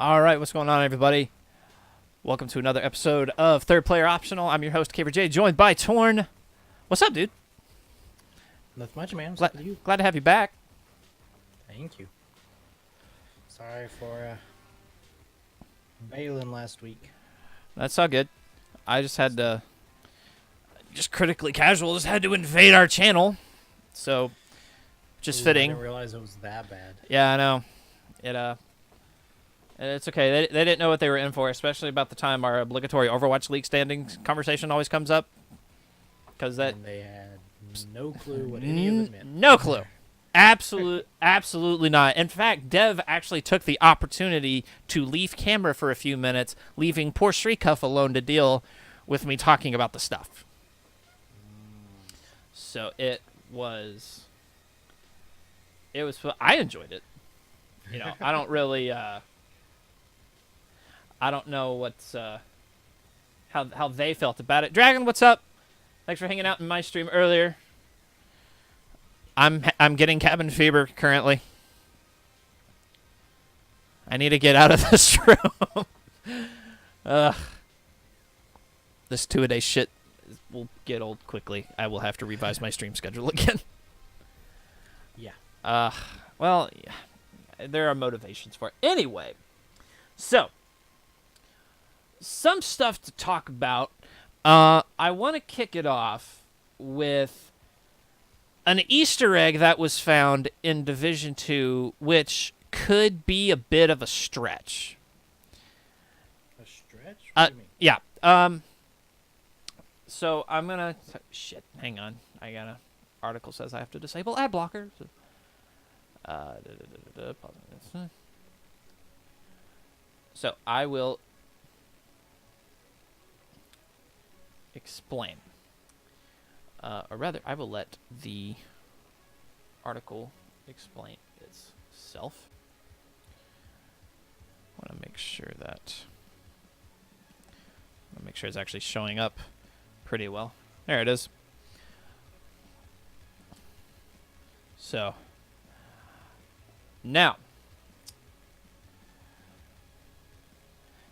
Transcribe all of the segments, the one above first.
All right, what's going on, everybody? Welcome to another episode of Third Player Optional. I'm your host, Caver J, joined by Torn. What's up, dude? Nothing much, man. What's Glad, up with you? glad to have you back. Thank you. Sorry for bailing last week. That's all good. I just had to, just critically casual, just had to invade our channel. So, just Ooh, I fitting. didn't realize it was that bad. Yeah, I know. It's okay. They didn't know what they were in for, especially about the time our obligatory Overwatch League standings conversation always comes up. Because that... And they had no clue what any of it meant. No clue. Absolutely not. In fact, Dev actually took the opportunity to leave camera for a few minutes, leaving poor Shrikuff alone to deal with me talking about the stuff. So it was... I enjoyed it. You know, I don't really... I don't know what's... how they felt about it. Dragon, what's up? Thanks for hanging out in my stream earlier. I'm getting cabin fever currently. I need to get out of this room. This 2-a-day shit will get old quickly. I will have to revise my stream schedule again. Yeah. Well, yeah, there are motivations for it. Anyway, so some stuff to talk about. I want to kick it off with an Easter egg that was found in Division 2, which could be a bit of a stretch. A stretch? What do you mean? Yeah. So I'm gonna... Shit, hang on. I got an article says I have to disable ad blocker. So I will explain. Or rather, I will let the article explain itself. I want to make sure it's actually showing up pretty well. There it is. So, now,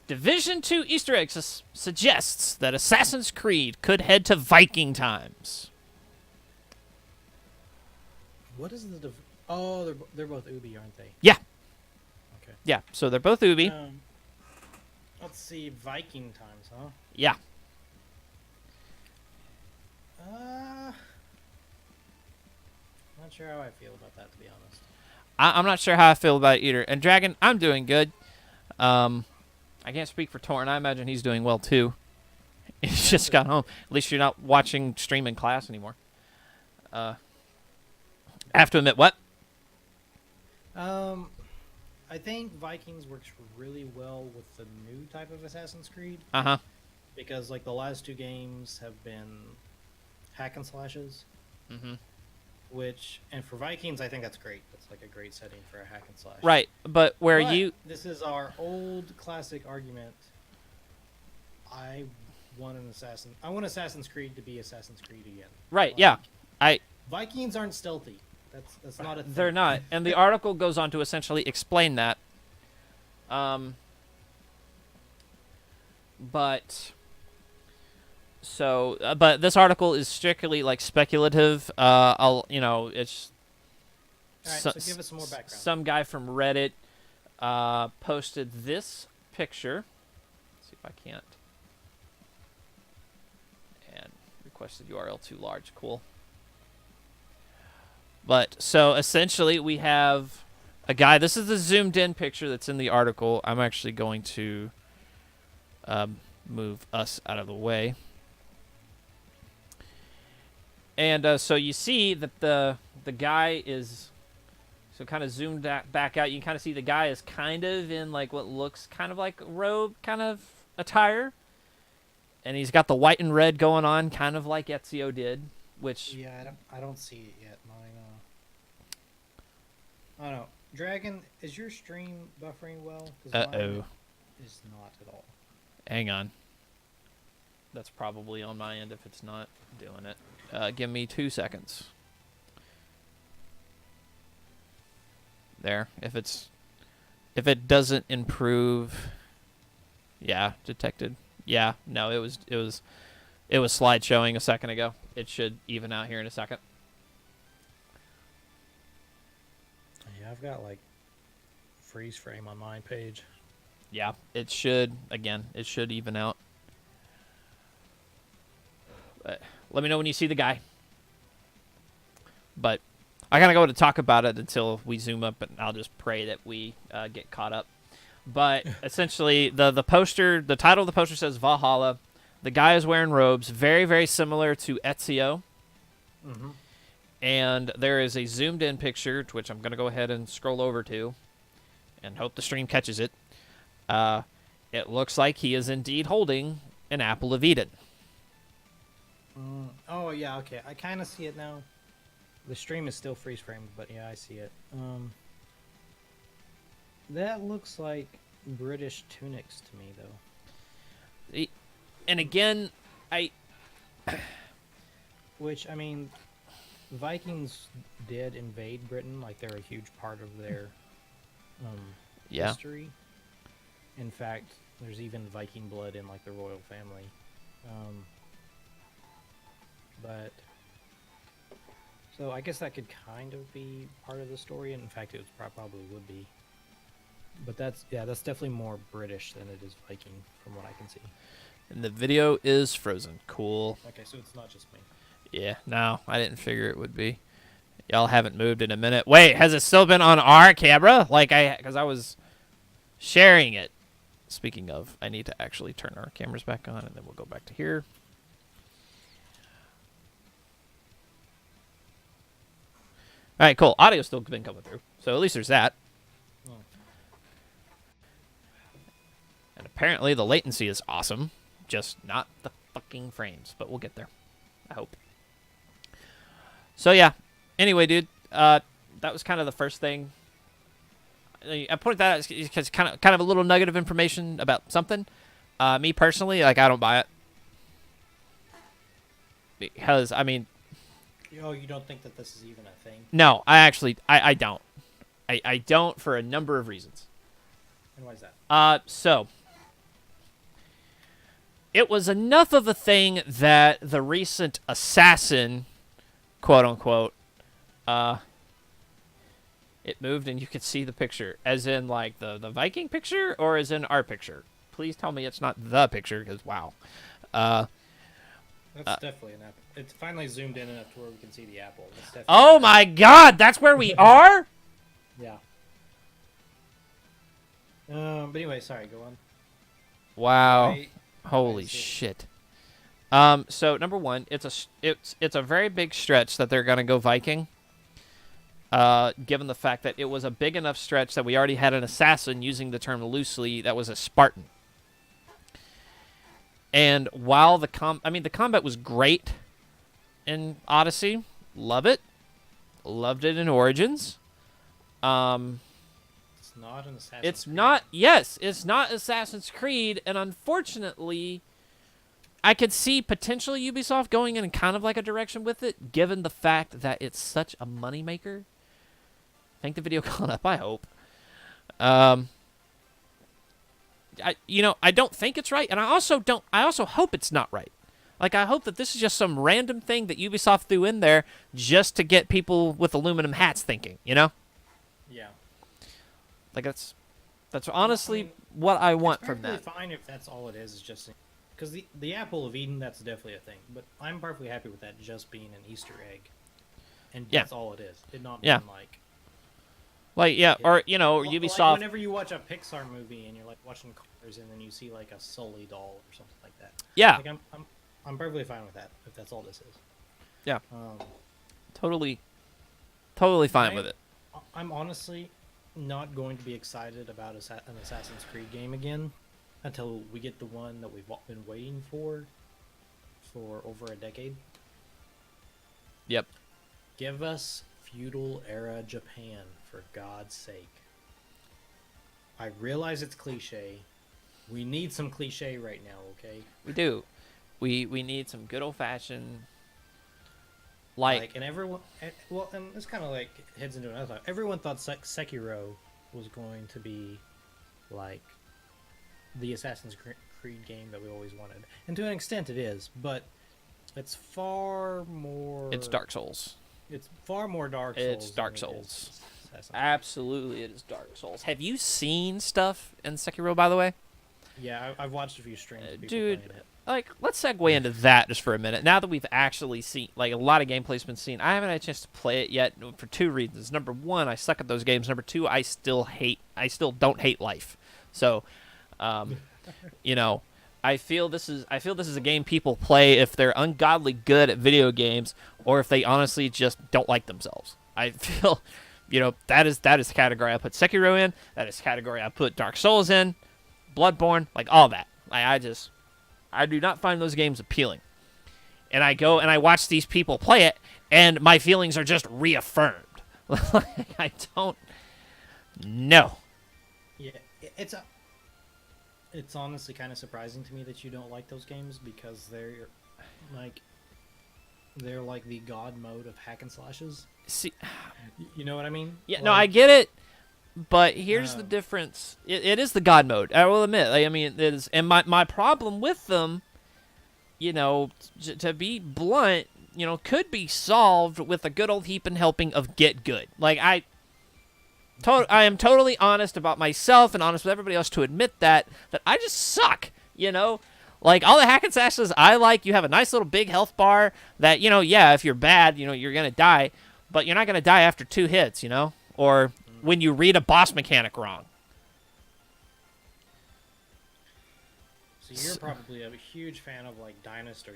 Division 2 Easter egg suggests that Assassin's Creed could head to Viking times. What is the... Oh, they're both Ubi, aren't they? Yeah. Okay. Yeah, so they're both Ubi. Let's see. Viking times, huh? Yeah. Not sure how I feel about that, to be honest. I'm not sure how I feel about it either. And Dragon, I'm doing good. I can't speak for Torn. I imagine he's doing well, too. He's just got home. At least you're not watching stream in class anymore. I have to admit, what? I think Vikings works really well with the new type of Assassin's Creed. Uh-huh. Because, like, the last two games have been hack and slashes. Mm-hmm. And for Vikings, I think that's great. That's like a great setting for a hack and slash. Right, but This is our old classic argument. I want Assassin's Creed to be Assassin's Creed again. Right, Like, yeah. Vikings aren't stealthy. That's not a thing. They're not. And the article goes on to essentially explain that. But this article is strictly like speculative. It's All right, so give us some more background. Some guy from Reddit posted this picture. Let's see if I can't. And requested URL too large. Cool. But so essentially we have a guy. This is the zoomed in picture that's in the article. I'm actually going to move us out of the way. And so you see that the guy is so kind of zoomed back out. You can kind of see the guy is kind of in like what looks kind of like robe kind of attire. And he's got the white and red going on, kind of like Ezio did, which... Yeah, I don't see it yet. I don't know. Dragon, is your stream buffering well? 'Cause mine is not at all. Hang on. That's probably on my end if it's not doing it. Give me 2 seconds. There. If it's If it doesn't improve, yeah, detected. Yeah, no, it was slide showing a second ago. It should even out here in a second. Yeah, I've got like freeze frame on my page. Yeah, it should, again, it should even out. Let me know when you see the guy. But I gotta go to talk about it until we zoom up, and I'll just pray that we get caught up. But essentially, the poster, the title of the poster says Valhalla. The guy is wearing robes, very, very similar to Ezio. Mm-hmm. And there is a zoomed-in picture, which I'm going to go ahead and scroll over to and hope the stream catches it. It looks like he is indeed holding an Apple of Eden. Oh, yeah, okay. I kind of see it now. The stream is still freeze framed, but yeah, I see it. That looks like British tunics to me, though. And again, Which, I mean, Vikings did invade Britain. Like, they're a huge part of their yeah. history. In fact, there's even Viking blood in, like, the royal family. But... So I guess that could kind of be part of the story. In fact, it probably would be. But that's definitely more British than it is Viking, from what I can see. And the video is frozen. Cool. Okay, so it's not just me. Yeah, no, I didn't figure it would be. Y'all haven't moved in a minute. Wait, has it still been on our camera? Because I was sharing it. Speaking of, I need to actually turn our cameras back on, and then we'll go back to here. All right, cool. Audio's still been coming through, so at least there's that. Oh. And apparently the latency is awesome, just not the fucking frames, but we'll get there. I hope. So yeah. Anyway, dude, that was kind of the first thing. I pointed that out because kind of a little nugget of information about something. Me personally, like, I don't buy it because I mean. Oh, you don't think that this is even a thing? No, I don't. I don't for a number of reasons. And why is that? So it was enough of a thing that the recent assassin, quote unquote, it moved and you could see the picture, as in like the Viking picture, or as in our picture. Please tell me it's not the picture, because wow. That's definitely an apple. It's finally zoomed in enough to where we can see the apple. Oh my God, that's where we are? Yeah. But anyway, sorry, go on. Wow. Holy shit. So number one, it's a very big stretch that they're gonna go Viking. Given the fact that it was a big enough stretch that we already had an assassin, using the term loosely, that was a Spartan. And while the combat was great in Odyssey, love it, loved it in Origins. It's not an Assassin's It's Creed. not. Yes, it's not Assassin's Creed, and unfortunately, I could see potentially Ubisoft going in kind of like a direction with it, given the fact that it's such a moneymaker. Thank the video gone up, I hope. I don't think it's right, and I also hope it's not right. Like, I hope that this is just some random thing that Ubisoft threw in there just to get people with aluminum hats thinking, you know? Yeah. Like, that's honestly what I want from that. It's perfectly fine if that's all it is just... Because the Apple of Eden, that's definitely a thing. But I'm perfectly happy with that just being an Easter egg. And that's all it is. It not being like... Like, yeah, or, Ubisoft... Like whenever you watch a Pixar movie and you're, like, watching Cars and then you see, like, a Sully doll or something like that. Yeah. Like, I'm perfectly fine with that, if that's all this is. Yeah. Totally fine with it. I'm honestly not going to be excited about an Assassin's Creed game again until we get the one that we've been waiting for over a decade. Yep. Give us feudal era Japan, for God's sake. I realize it's cliche. We need some cliche right now, okay? We do. We need some good old fashioned, like and everyone, and it's kind of like heads into another thought. Everyone thought Sekiro was going to be like the Assassin's Creed game that we always wanted, and to an extent it is, but it's far more. It's Dark Souls. It's far more Dark Souls. It's Dark than it Souls. is Assassin's Creed. Absolutely, it is Dark Souls. Have you seen stuff in Sekiro, by the way? Yeah, I've watched a few streams of people Dude, playing it. like, let's segue into that just for a minute. Now that we've actually seen, like, a lot of gameplay's been seen, I haven't had a chance to play it yet for two reasons. Number one, I suck at those games. Number two, I still don't hate life. So, you know, I feel this is a game people play if they're ungodly good at video games or if they honestly just don't like themselves. I feel, you know, that is the category I put Sekiro in. That is the category I put Dark Souls in, Bloodborne, like all that. I do not find those games appealing. And I go and I watch these people play it, and my feelings are just reaffirmed. Like, I don't know. Yeah, it's honestly kind of surprising to me that you don't like those games because like the god mode of hack and slashes. See, You know what I mean? yeah, Like, no, I get it, but here's the difference. It is the God mode. I will admit. Like, I mean, it is, and my problem with them, you know, to be blunt, you know, could be solved with a good old heaping helping of Get Good. Like, I am totally honest about myself and honest with everybody else to admit that I just suck, you know? Like, all the hack and slashes I like, you have a nice little big health bar that, you know, yeah, if you're bad, you know, you're going to die, but you're not going to die after 2 hits, you know? Or when you read a boss mechanic wrong. So you're probably a huge fan of like Dynasty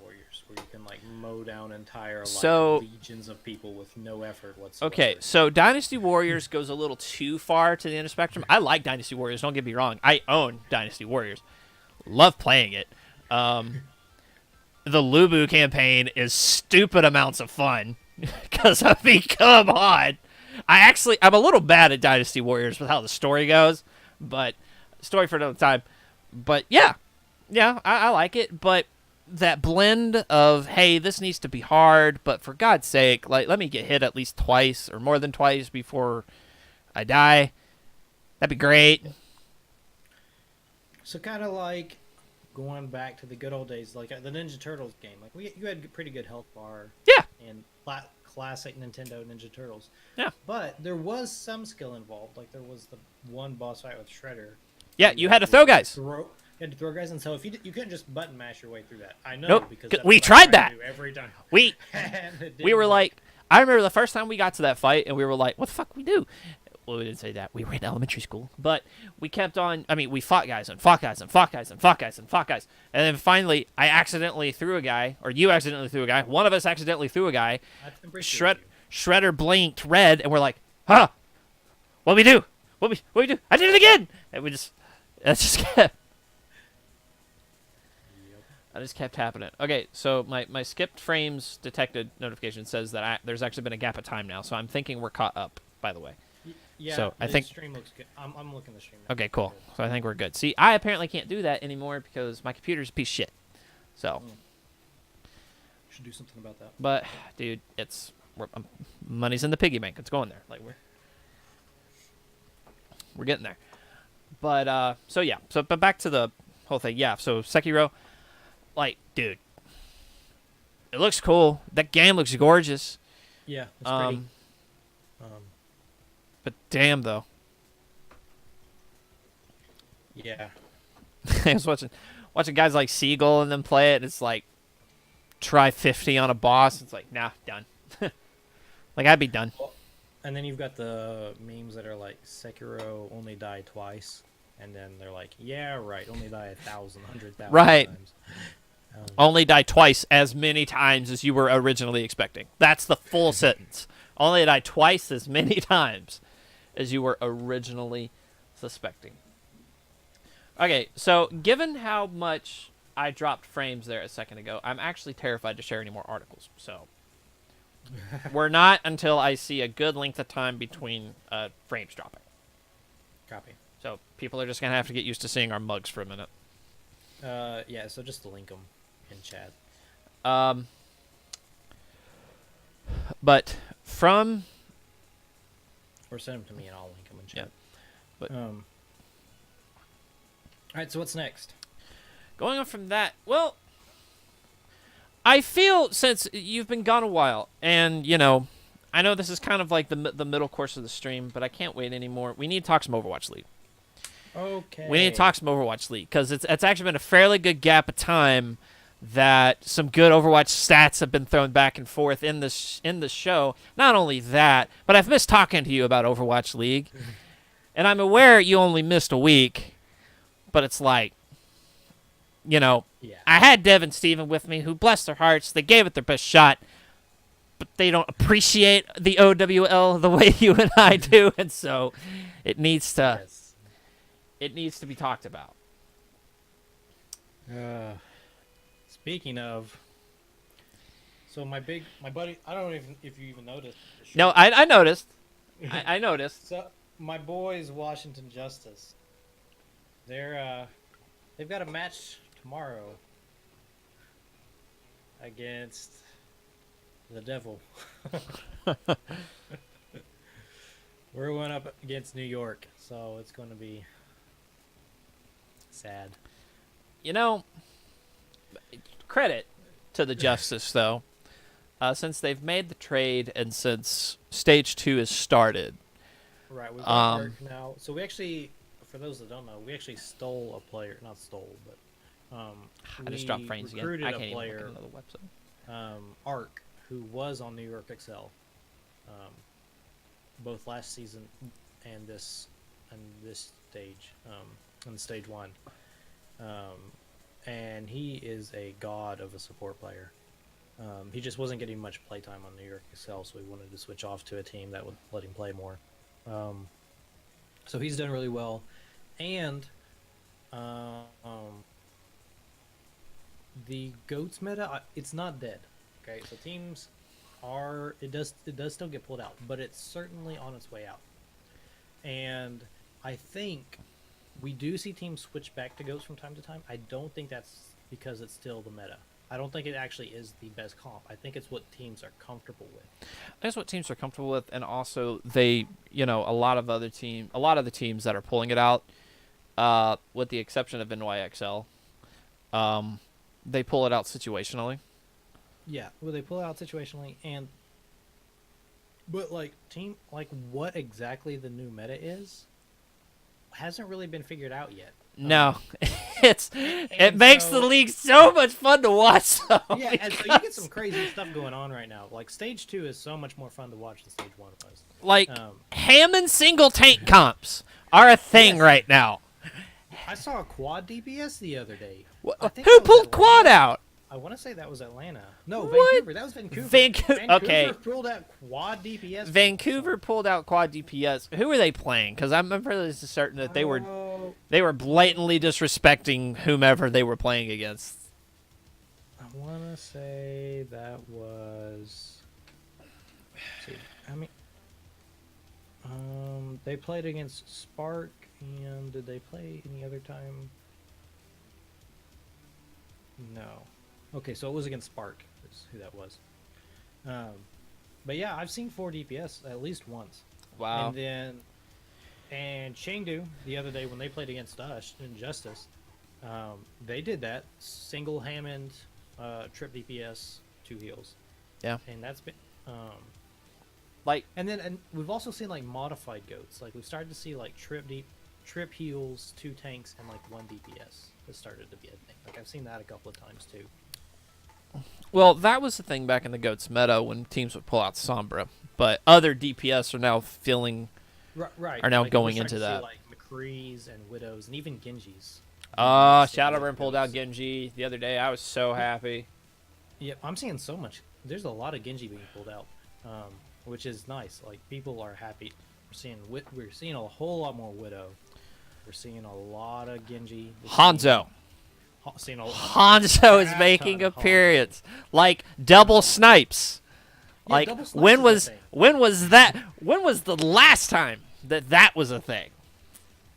Warriors, where you can like mow down entire legions of people with no effort whatsoever. Okay, so Dynasty Warriors goes a little too far to the end of the spectrum. I like Dynasty Warriors, don't get me wrong. I own Dynasty Warriors. Love playing it. The Lubu campaign is stupid amounts of fun. Because, I mean, come on. I'm a little bad at Dynasty Warriors with how the story goes. But, story for another time. But, yeah, I like it. But that blend of, hey, this needs to be hard, but for God's sake, like, let me get hit at least twice or more than twice before I die. That'd be great. So kind of like going back to the good old days, like the Ninja Turtles game. Like you had a pretty good health bar. Yeah. In classic Nintendo Ninja Turtles. Yeah. But there was some skill involved. Like there was the one boss fight with Shredder. Yeah, you had to throw guys. You had to throw guys, and so if you couldn't just button mash your way through that. I know Nope. because We tried that every time. We We were like, I remember the first time we got to that fight, and we were like, what the fuck we do? Well, we didn't say that. We were in elementary school. But we kept on, I mean, we fought guys and fought guys and fought guys and fought guys and fought guys. And then finally, I accidentally threw a guy, or you accidentally threw a guy. One of us accidentally threw a guy. Shredder blinked red, and we're like, huh? What we do? What we do? I did it again! And that just kept... I just kept happening. Okay, so my skipped frames detected notification says that there's actually been a gap of time now, so I'm thinking we're caught up, by the way. Yeah, so I the think stream looks good. I'm looking at the stream now. Okay, cool. So I think we're good. See, I apparently can't do that anymore because my computer's a piece of shit. So. Should do something about that. But, dude, money's in the piggy bank. It's going there. Like we're getting there. But so yeah. But back to the whole thing. Yeah. So Sekiro, like, dude, it looks cool. That game looks gorgeous. Yeah, it's pretty. But damn, though. Yeah. I was watching guys like Seagull and them play it, and it's like, try 50 on a boss. It's like, nah, done. Like, I'd be done. Well, and then you've got the memes that are like, Sekiro only die twice. And then they're like, yeah, right, only die 1,000, 100,000 right. times. Only die twice as many times as you were originally expecting. That's the full sentence. Only die twice as many times as you were originally suspecting. Okay, so given how much I dropped frames there a second ago, I'm actually terrified to share any more articles. So we're not until I see a good length of time between frames dropping. Copy. So people are just going to have to get used to seeing our mugs for a minute. Yeah, so just link them in chat. But from... Or send them to me and I'll link them in chat. Yeah, but All right, so what's next? going on from that, well, I feel since you've been gone a while, and I know this is kind of like the middle course of the stream, but I can't wait anymore. We need to talk some Overwatch League. Okay. We need to talk some Overwatch League because it's actually been a fairly good gap of time that some good Overwatch stats have been thrown back and forth in the show. Not only that, but I've missed talking to you about Overwatch League, and I'm aware you only missed a week, but it's like, Yeah. I had Dev and Steven with me, who, bless their hearts, they gave it their best shot, but they don't appreciate the OWL the way you and I do, and so it needs to Yes. be talked about. Speaking of, so my buddy, I don't know if you even noticed. No, I noticed. I noticed. So my boys, Washington Justice, they've got a match tomorrow against the Devil. We're going up against New York, so it's going to be sad. Credit to the Justice, though. Since they've made the trade and since Stage 2 has started. Right, we've got Arc now. So we actually, for those that don't know, we actually stole a player. Not stole, but I just dropped frames again. recruited I can't a even look player, at another website. Arc, who was on New York Excel, both last season and this stage, on stage 1. And he is a god of a support player. He just wasn't getting much playtime on New York Excel, so we wanted to switch off to a team that would let him play more. So he's done really well, and the GOATS meta, it's not dead. Okay, so teams it does still get pulled out, but it's certainly on its way out. And I think we do see teams switch back to GOATS from time to time. I don't think that's because it's still the meta. I don't think it actually is the best comp. I think it's what teams are comfortable with. That's what teams are comfortable with, and also they, a lot of the teams that are pulling it out, with the exception of NYXL, they pull it out situationally. Yeah, well, they pull it out situationally, but what exactly the new meta is hasn't really been figured out yet. No, it makes the league so much fun to watch. Though, yeah, and so you get some crazy stuff going on right now. Like Stage 2 is so much more fun to watch than Stage 1 was. Like Hammond single tank comps are a thing right now. I saw a quad DPS the other day. Who pulled quad out? I want to say that was Atlanta. No, What? Vancouver. That was Vancouver. Vancouver. Okay. pulled out quad DPS. Vancouver pulled out quad DPS. Who were they playing? Because I'm fairly certain that they were blatantly disrespecting whomever they were playing against. I want to say that was. They played against Spark, and did they play any other time? No. Okay, so it was against Spark, is who that was. But yeah, I've seen 4 DPS at least once. Wow. And Chengdu, the other day when they played against us in Justice, they did that. Single Hammond, trip DPS, 2 heals. Yeah. And that's been... And we've also seen modified goats. We've started to see trip heals, 2 tanks, and 1 DPS. That started to be a thing. I've seen that a couple of times too. Well, that was the thing back in the GOATS meta when teams would pull out Sombra, but other DPS are now Right. Are now we're going starting into to that. see, McCree's and Widows and even Genjis. Shadowburn pulled out Genji the other day. I was so happy. Yeah, I'm seeing so much. There's a lot of Genji being pulled out, which is nice. People are happy. We're seeing a whole lot more Widow. We're seeing a lot of Genji. Hanzo. Hanzo is making appearance. Double snipes. Yeah, double snipes when is a thing. when was the last time that was a thing?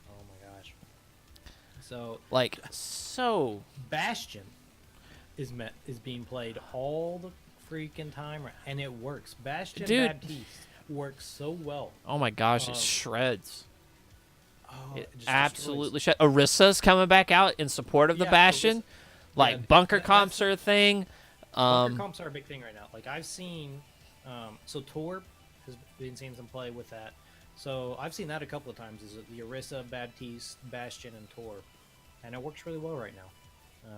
Oh my gosh. So Bastion is being played all the freaking time, and it works. Bastion Dude, Baptiste. works so well. Oh my gosh, it Um, shreds. Oh, It just absolutely destroys. shreds. Orissa's coming back out in support of the Yeah, Bastion. yeah, Like bunker that's comps are a thing. bunker comps are a big thing right now. Like I've seen, so Torb has been seeing some play with that. So I've seen that a couple of times. Is the Orisa, Baptiste, Bastion, and Torb, and it works really well right now.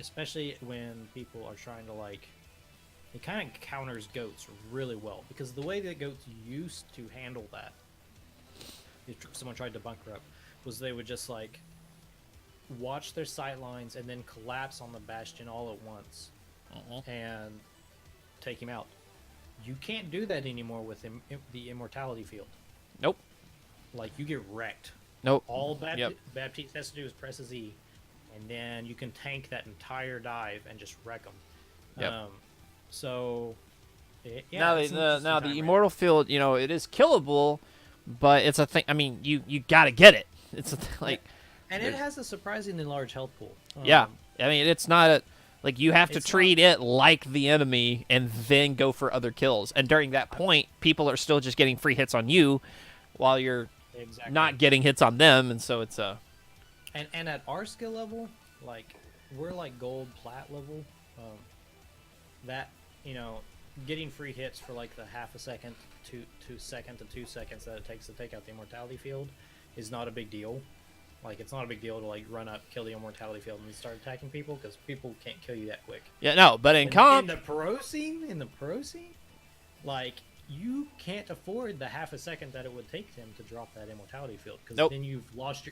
Especially when people are trying to like, it kind of counters goats really well because the way that goats used to handle that, if someone tried to bunker up, was they would just like watch their sight lines and then collapse on the Bastion all at once and take him out. You can't do that anymore with the Immortality Field. Nope. Like, you get wrecked. Nope. All Yep. Baptiste has to do is press a Z, and then you can tank that entire dive and just wreck them. Yep. So, yeah. Now it's an the interesting now time the right immortal field, it is killable, but it's a thing. I mean, you got to get it. It's a like, and it has a surprisingly large health pool. yeah. I mean, it's not a like you have to It's treat it like the enemy and then go for other kills. And during that point, people are still just getting free hits on you, while you're Exactly. not getting hits on them. And so it's a And at our skill level, like we're like gold plat level. That getting free hits for like the half a second to 2 seconds that it takes to take out the immortality field is not a big deal. Like it's not a big deal to like run up, kill the immortality field, and then start attacking people because people can't kill you that quick. yeah no. But in comp, in the pro scene, like you can't afford the half a second that it would take them to drop that immortality field because Nope. then you've lost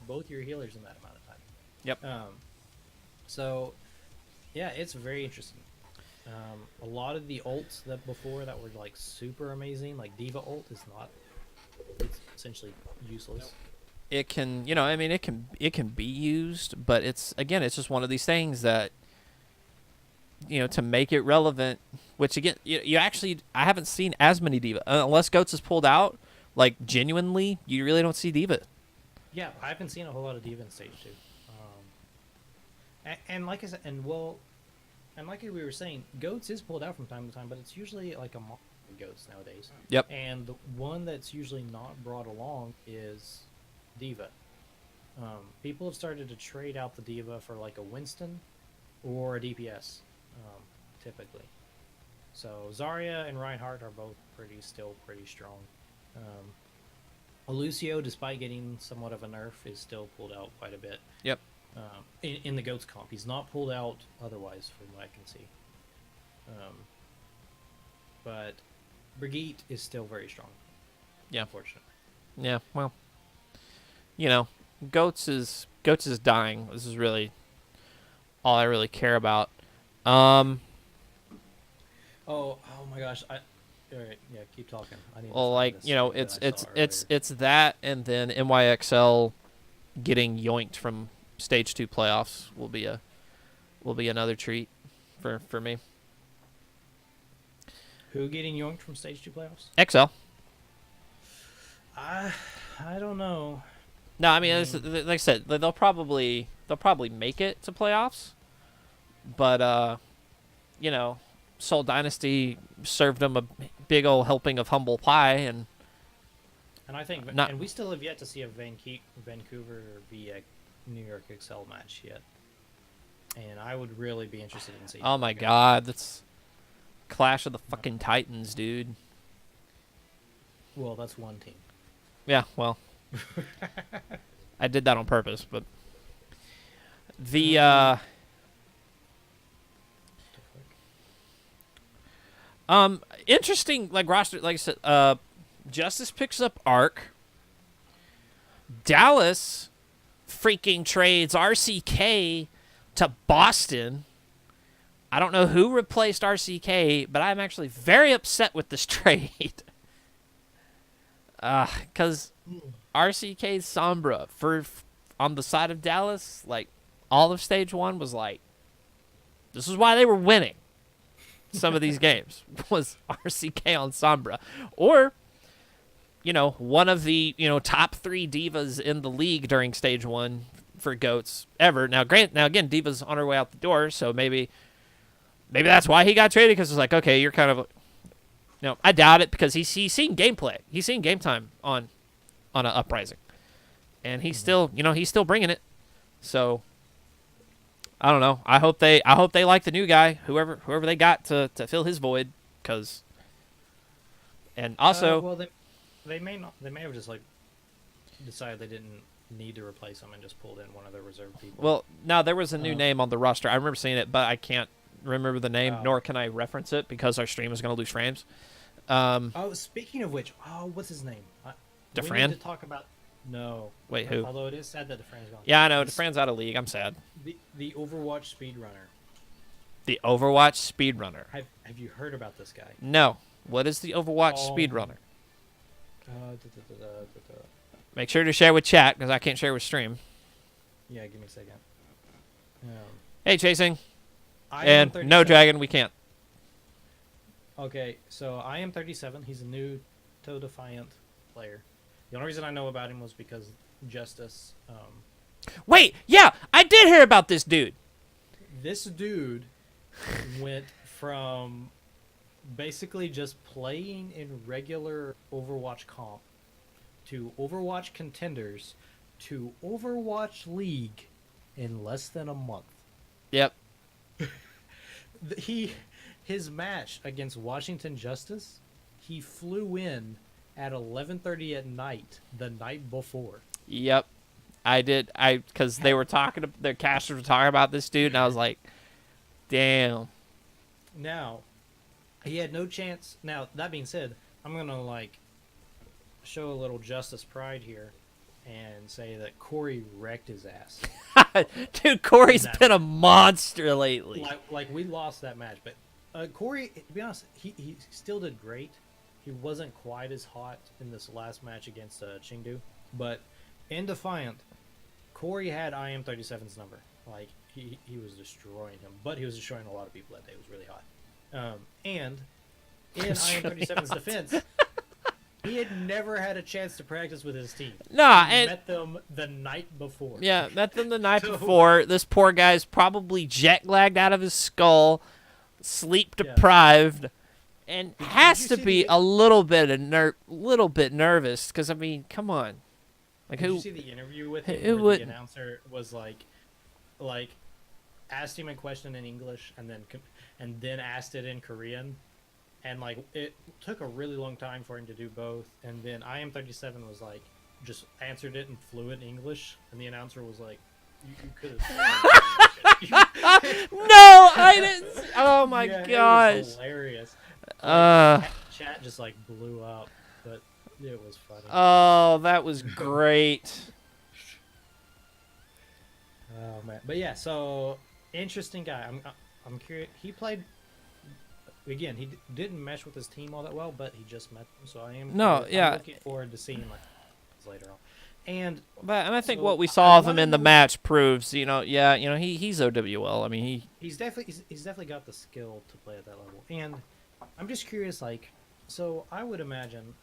both your healers in that amount of time. Yep. So yeah, it's very interesting. A lot of the ults that before that were like super amazing, like Diva ult is not. It's essentially useless. it can I mean it can be used, but it's just one of these things that to make it relevant, which again you actually I haven't seen as many Diva unless Goats is pulled out, like genuinely you really don't see Diva. Yeah, I haven't seen a whole lot of Diva in stage 2. And like I said, and like we were saying, Goats is pulled out from time to time, but it's usually like a mock Goats nowadays. Yep. And the one that's usually not brought along is Diva. People have started to trade out the Diva for like a Winston or a DPS, typically. So Zarya and Reinhardt are both still pretty strong. Lucio, despite getting somewhat of a nerf, is still pulled out quite a bit. Yep. In the Goats comp, he's not pulled out otherwise, from what I can see. But Brigitte is still very strong. Yeah. Unfortunately. Yeah, well, Goats is dying. This is really all I really care about. Oh my gosh! All right, yeah, keep talking. I need to Well, find like this thing it's that I saw earlier. it's that, and then NYXL getting yoinked from stage 2 playoffs will be another treat for me. Who getting yoinked from stage 2 playoffs? XL. I don't know. No, I mean like I said, they'll probably make it to playoffs, but Seoul Dynasty served them a big old helping of humble pie, and And I think, Not- and we still have yet to see a Vancouver v New York Excel match yet. And I would really be interested in seeing. oh my god, that's Clash of the fucking Titans, dude. Well, that's one team. Yeah, well, I did that on purpose, but the interesting like roster, like I said, Justice picks up Arc. Dallas freaking trades RCK to Boston. I don't know who replaced RCK, but I'm actually very upset with this trade. Because RCK Sombra on the side of Dallas, like all of stage 1 was like, this is why they were winning some of these games was RCK on Sombra, or one of the top 3 divas in the league during stage 1 for Goats ever. Now again, Diva's on her way out the door, so maybe that's why he got traded, because it's like, okay, you're kind of No, I doubt it because he's seen gameplay. He's seen game time on an Uprising, and he's still he's still bringing it. So I don't know. I hope they like the new guy, whoever they got to fill his void, because. And also, well, they may not. They may have just like decided they didn't need to replace him and just pulled in one of their reserve people. well, now there was a new name on the roster. I remember seeing it, but I can't remember the name, nor can I reference it because our stream is going to lose frames. Speaking of which, what's his name? Defran? We need to talk about. No. Wait, who? Although it is sad that Defran's gone. Yeah, I know. Defran's out of league. I'm sad. The Overwatch speedrunner. The Overwatch speedrunner. Have you heard about this guy? No. What is the Overwatch speedrunner? Make sure to share with chat because I can't share with stream. Yeah, give me a second. Hey, Chasing. And no Dragon, we can't. Okay, so I am 37. He's a new Toe Defiant player. The only reason I know about him was because Justice. Wait, yeah, I did hear about this dude. This dude went from basically just playing in regular Overwatch comp to Overwatch Contenders to Overwatch League in less than a month. Yep. His match against Washington Justice, he flew in at 11:30 at night the night before. Yep. I did. Because they were talking, their casters were talking about this dude, and I was like, damn. Now, he had no chance. Now, that being said, I'm going to, show a little Justice pride here and say that Corey wrecked his ass. Dude, Corey's been a monster lately. We lost that match, but Corey, to be honest, he still did great. He wasn't quite as hot in this last match against Chengdu, but in Defiant, Corey had IM37's number. He was destroying him, but he was destroying a lot of people that day. It was really hot. And in IM37's defense, he had never had a chance to practice with his team. Nah, he and met them the night before. Yeah, met them the night before. This poor guy's probably jet lagged out of his skull, sleep deprived, and has to be a little bit nervous. Because I mean, come on, Did you see the interview with him? Who where would? The announcer was like, asked him a question in English and then asked it in Korean. And it took a really long time for him to do both. And then IM37 was just answered it in fluent English. And the announcer was like, "You could have." No, I didn't. Oh my gosh! It was hilarious. Chat just blew up, but it was funny. Oh, that was great. Oh man, but yeah. So interesting guy. I'm curious. He played. Again, he didn't mesh with his team all that well, but he just met them, so I'm looking forward to seeing later on. And I think what we saw of him in the match proves, he's OWL. I mean, he's definitely got the skill to play at that level. And I'm just curious, so I would imagine,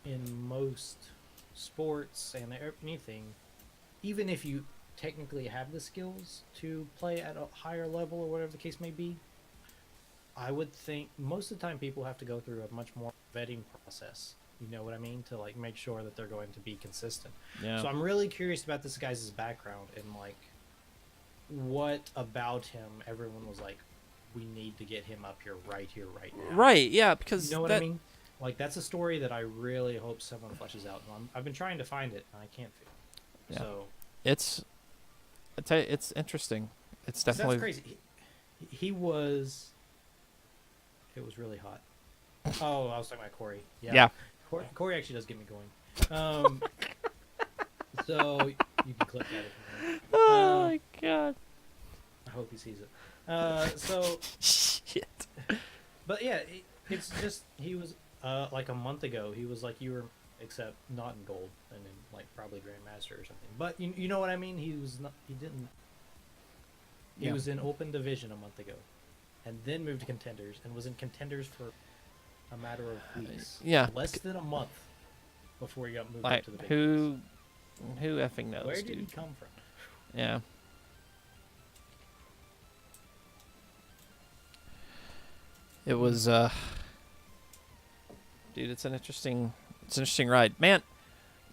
in most sports and anything, even if you technically have the skills to play at a higher level or whatever the case may be, I would think most of the time people have to go through a much more vetting process. You know what I mean? To make sure that they're going to be consistent. Yeah. So I'm really curious about this guy's background and what about him everyone was like, we need to get him up here right now. Right, yeah, because you know what I mean? That's a story that I really hope someone fleshes out. I've been trying to find it and I can't feel it. Yeah. So it's interesting. It's definitely that's crazy. He was. It was really hot. Oh, I was talking about Corey. Yeah. Corey actually does get me going. So you can click that if you want. Oh my god. I hope he sees it. So shit. But yeah, it's just he was a month ago. He was like you were, except not in gold and in probably Grandmaster or something. But you know what I mean? He was not. He didn't. He was in open division a month ago. And then moved to Contenders, and was in Contenders for a matter of weeks. Less than a month before he got moved up to the big who effing knows, Where did dude? he come from? Yeah. It was dude, it's an interesting ride, man.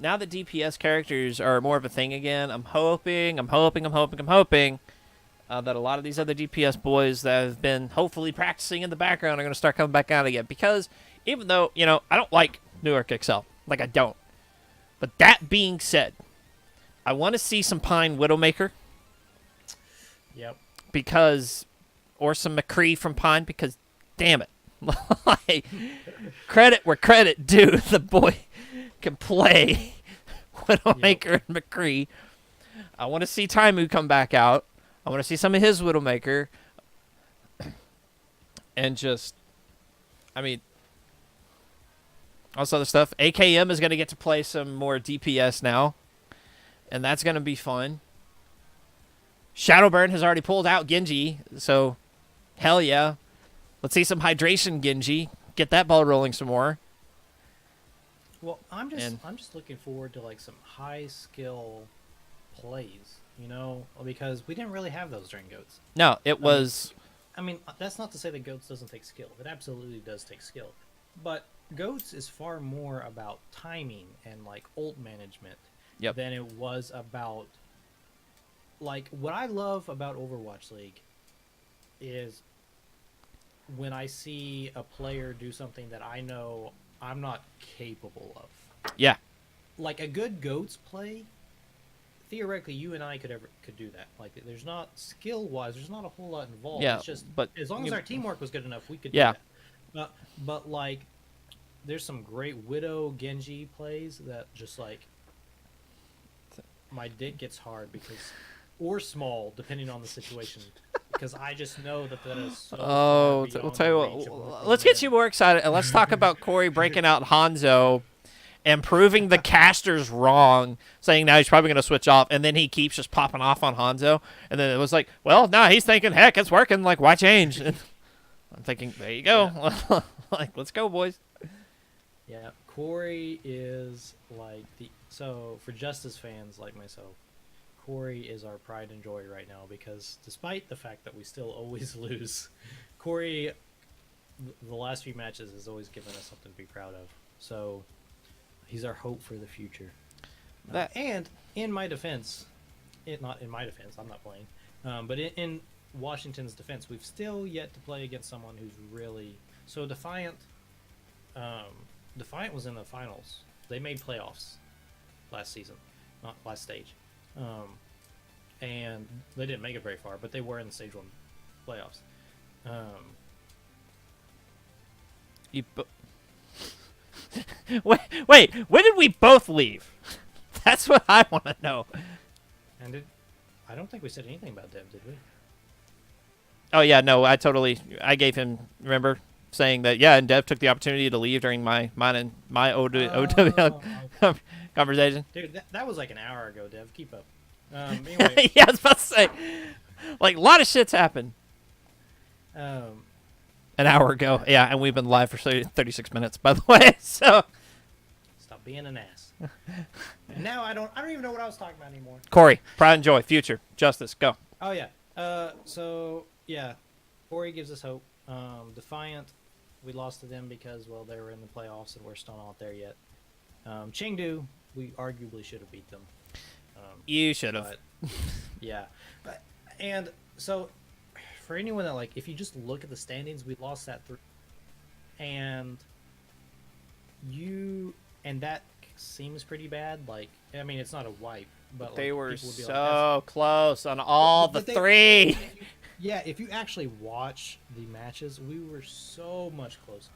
Now that DPS characters are more of a thing again, I'm hoping that a lot of these other DPS boys that have been hopefully practicing in the background are going to start coming back out again. Because even though, I don't like Newark XL. Like, I don't. But that being said, I want to see some Pine Widowmaker. Yep. Or some McCree from Pine, because, damn it. Like, credit where credit due. The boy can play Widowmaker and McCree. I want to see Taimu come back out. I want to see some of his Widowmaker. And just, all this other stuff. AKM is going to get to play some more DPS now. And that's going to be fun. Shadowburn has already pulled out Genji. So, hell yeah. Let's see some Hydration Genji. Get that ball rolling some more. Well, I'm just looking forward to like some high skill plays, because we didn't really have those during Goats. No, it was. That's not to say that Goats doesn't take skill. It absolutely does take skill, but Goats is far more about timing and like ult management than it was about. Like, what I love about Overwatch League is when I see a player do something that I know I'm not capable of. Yeah. Like a good Goats play, theoretically you and I could do that. Like, there's not skill-wise, there's not a whole lot involved. Yeah, it's just, but as long as our teamwork was good enough, we could do Yeah. that. But like, there's some great Widow Genji plays that just like my dick gets hard or small depending on the situation, because I just know that is so Oh, far we'll beyond tell the you reach of what. what Let's we get you more excited, and let's talk about Corey breaking out Hanzo and proving the casters wrong, saying now he's probably going to switch off, and then he keeps just popping off on Hanzo, and then it was like, well, no, he's thinking, heck, it's working, like, why change? And I'm thinking, there you go. Yeah. Like, let's go, boys. Yeah, Corey is like so for Justice fans like myself, Corey is our pride and joy right now, because despite the fact that we still always lose, Corey, the last few matches, has always given us something to be proud of. So he's our hope for the future. And in my defense, not in my defense, I'm not playing, but in Washington's defense, we've still yet to play against someone who's really so Defiant. Defiant was in the finals. They made playoffs last season, not last stage. And they didn't make it very far, but they were in the stage 1 playoffs. Wait, when did we both leave? That's what I want to know. And I don't think we said anything about Dev, did we? Oh yeah, no, I gave him, remember, saying that, yeah, and Dev took the opportunity to leave during my OW conversation. Dude, that was like an hour ago, Dev. Keep up. Anyway. Yeah, I was about to say, like, a lot of shit's happened. An hour ago, yeah, and we've been live for 36 minutes, by the way. So, stop being an ass. And now I don't even know what I was talking about anymore. Corey, pride and joy, future, justice, go. Oh yeah. So yeah, Corey gives us hope. Defiant, we lost to them because, well, they were in the playoffs and we're still not there yet. Chengdu, we arguably should have beat them. You should have. Yeah. And so, for anyone that, like, if you just look at the standings, we lost that 3. And that seems pretty bad. Like, I mean, it's not a wipe, but they like, were people would be so close on all the 3. Yeah, if you actually watch the matches, we were so much closer.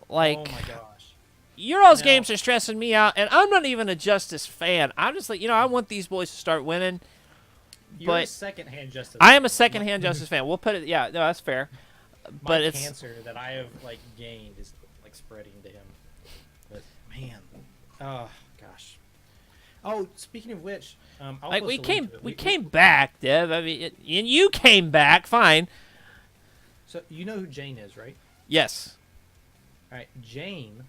Like, oh my gosh. Euros games are stressing me out, and I'm not even a Justice fan. I'm just like, I want these boys to start winning. You're a second-hand Justice. I am a second-hand Justice fan. We'll put it. Yeah, no, that's fair. But my it's cancer that I have like gained is like spreading to him. But man, oh gosh. Oh, speaking of which, like we came back, Dev. I mean, and you came back, fine. So you know who Jane is, right? Yes. All right, Jane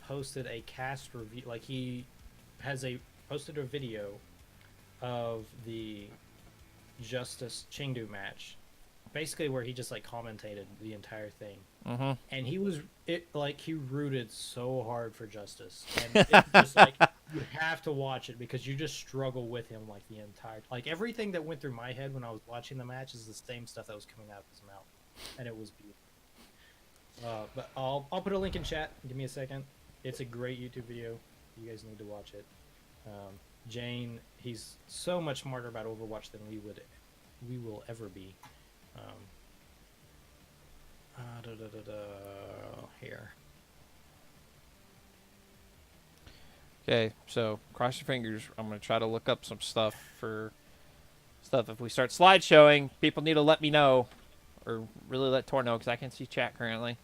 posted a cast review. Like, he has posted a video of the Justice Chengdu match basically where he just like commentated the entire thing, Mm-hmm. and he rooted so hard for Justice, and it just like you have to watch it because you just struggle with him like the entire like everything that went through my head when I was watching the match is the same stuff that was coming out of his mouth, and it was beautiful. But I'll put a link in chat. Give me a second. It's a great YouTube video. You guys need to watch it. Jane, he's so much smarter about Overwatch than we will ever be. Here. Okay, so cross your fingers. I'm gonna try to look up some stuff for stuff. If we start slideshowing, people need to let me know, or really let Tor know, because I can't see chat currently.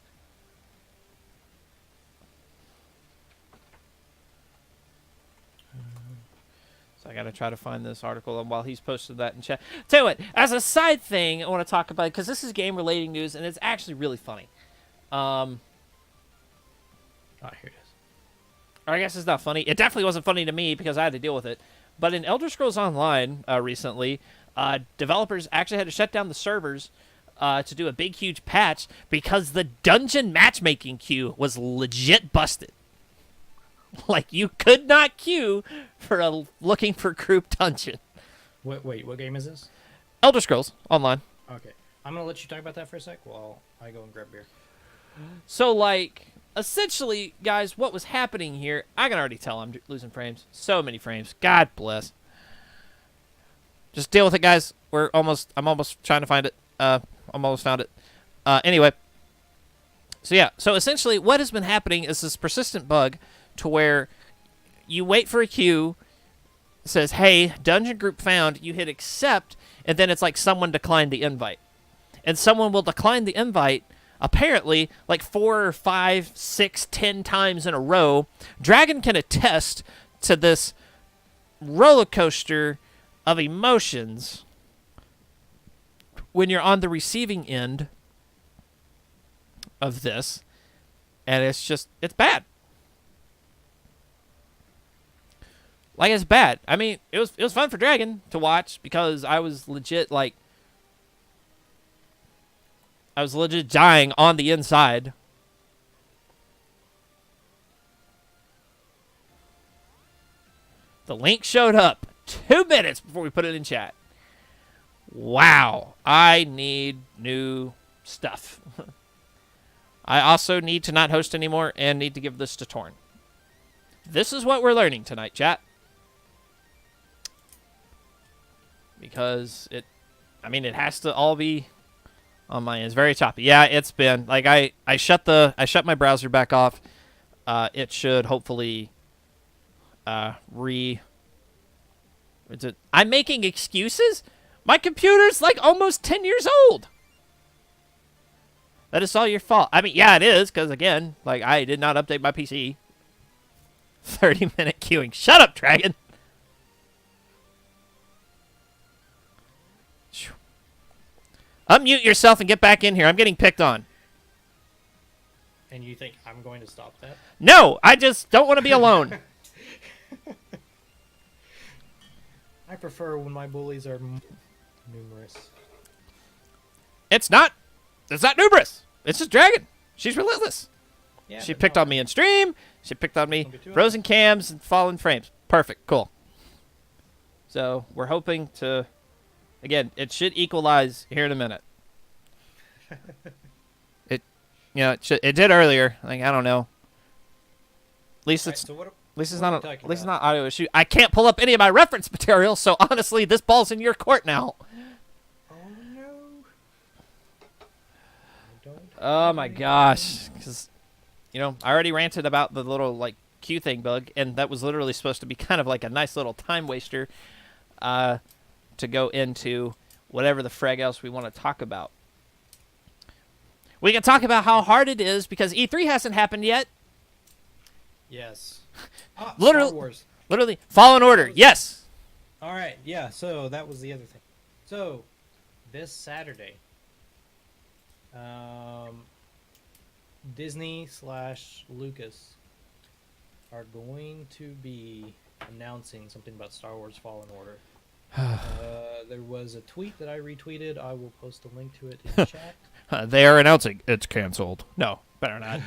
So I gotta try to find this article, and while he's posted that in chat, tell you what, as a side thing, I want to talk about because this is game relating news, and it's actually really funny. Oh, here it is. Or I guess it's not funny. It definitely wasn't funny to me because I had to deal with it. But in Elder Scrolls Online recently, developers actually had to shut down the servers to do a big, huge patch because the dungeon matchmaking queue was legit busted. Like, you could not queue for a looking for group dungeon. Wait, what game is this? Elder Scrolls Online. Okay. I'm going to let you talk about that for a sec while I go and grab beer. So, like, essentially, guys, what was happening here, I can already tell I'm losing frames. So many frames. God bless. Just deal with it, guys. I'm almost trying to find it. I'm almost found it. Anyway. So, yeah. So, essentially, what has been happening is this persistent bug to where you wait for a queue, it says, hey, dungeon group found, you hit accept, and then it's like someone declined the invite. And someone will decline the invite, apparently, like 4 or 5, 6, 10 times in a row. Dragon can attest to this roller coaster of emotions when you're on the receiving end of this. And it's bad. Like, it's bad. I mean, it was fun for Dragon to watch because I was legit, like, dying on the inside. The link showed up 2 minutes before we put it in chat. Wow. I need new stuff. I also need to not host anymore and need to give this to Torn. This is what we're learning tonight, chat. Because it has to all be on my end. It's very choppy. Yeah, it's been like I shut my browser back off. It should hopefully I'm making excuses? My computer's like almost 10 years old. That is all your fault. I mean, yeah, it is, because again, like, I did not update my PC. 30-minute queuing. Shut up, Dragon. Unmute yourself and get back in here. I'm getting picked on. And you think I'm going to stop that? No, I just don't want to be alone. I prefer when my bullies are numerous. It's not numerous. It's just Dragon. She's relentless. Yeah, She picked on me in stream. She picked on me. Don't get too Frozen cams and fallen frames. Perfect. Cool. So we're hoping to... Again, it should equalize here in a minute. It did earlier. Like, I don't know. At least it's not audio issue. I can't pull up any of my reference material, so honestly, this ball's in your court now. Oh no! Oh my gosh, because I already ranted about the little like queue thing bug, and that was literally supposed to be kind of like a nice little time waster. To go into whatever the frag else we want to talk about. We can talk about how hard it is because E3 hasn't happened yet. Yes. Literally, Star Wars. Literally, Fallen Order. Yes. All right. Yeah. So that was the other thing. So this Saturday, Disney/Lucas are going to be announcing something about Star Wars Fallen Order. There was a tweet that I retweeted. I will post a link to it in chat. They are announcing it's canceled. No, better not.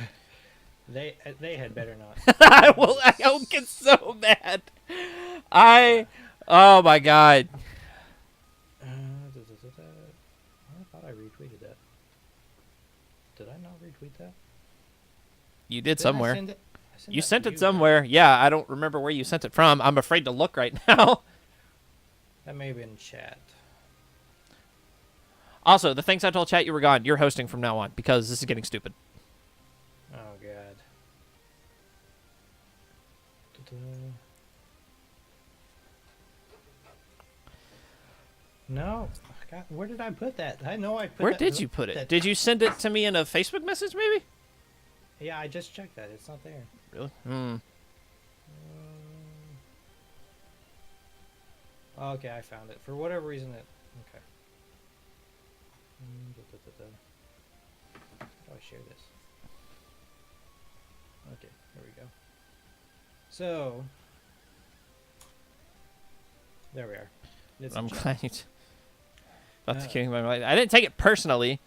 They had better not. I'll get so mad. Oh my god. I thought I retweeted that. Did I not retweet that? You did Didn't I somewhere. send it? I You that sent to it you, somewhere. Yeah, I don't remember where you sent it from. I'm afraid to look right now. That may have been chat. Also, the things I told chat you were gone. You're hosting from now on because this is getting stupid. Oh god. No. God, where did I put that? I know I put Where that. did you put it? that- Did you send it to me in a Facebook message, maybe? Yeah, I just checked that. It's not there. Really? Hmm. Okay, I found it. For whatever reason, it. Okay. How do I share this? Okay, here we go. So. There we are. It's I'm in chat. glad you. About to kill my mind. I didn't take it personally.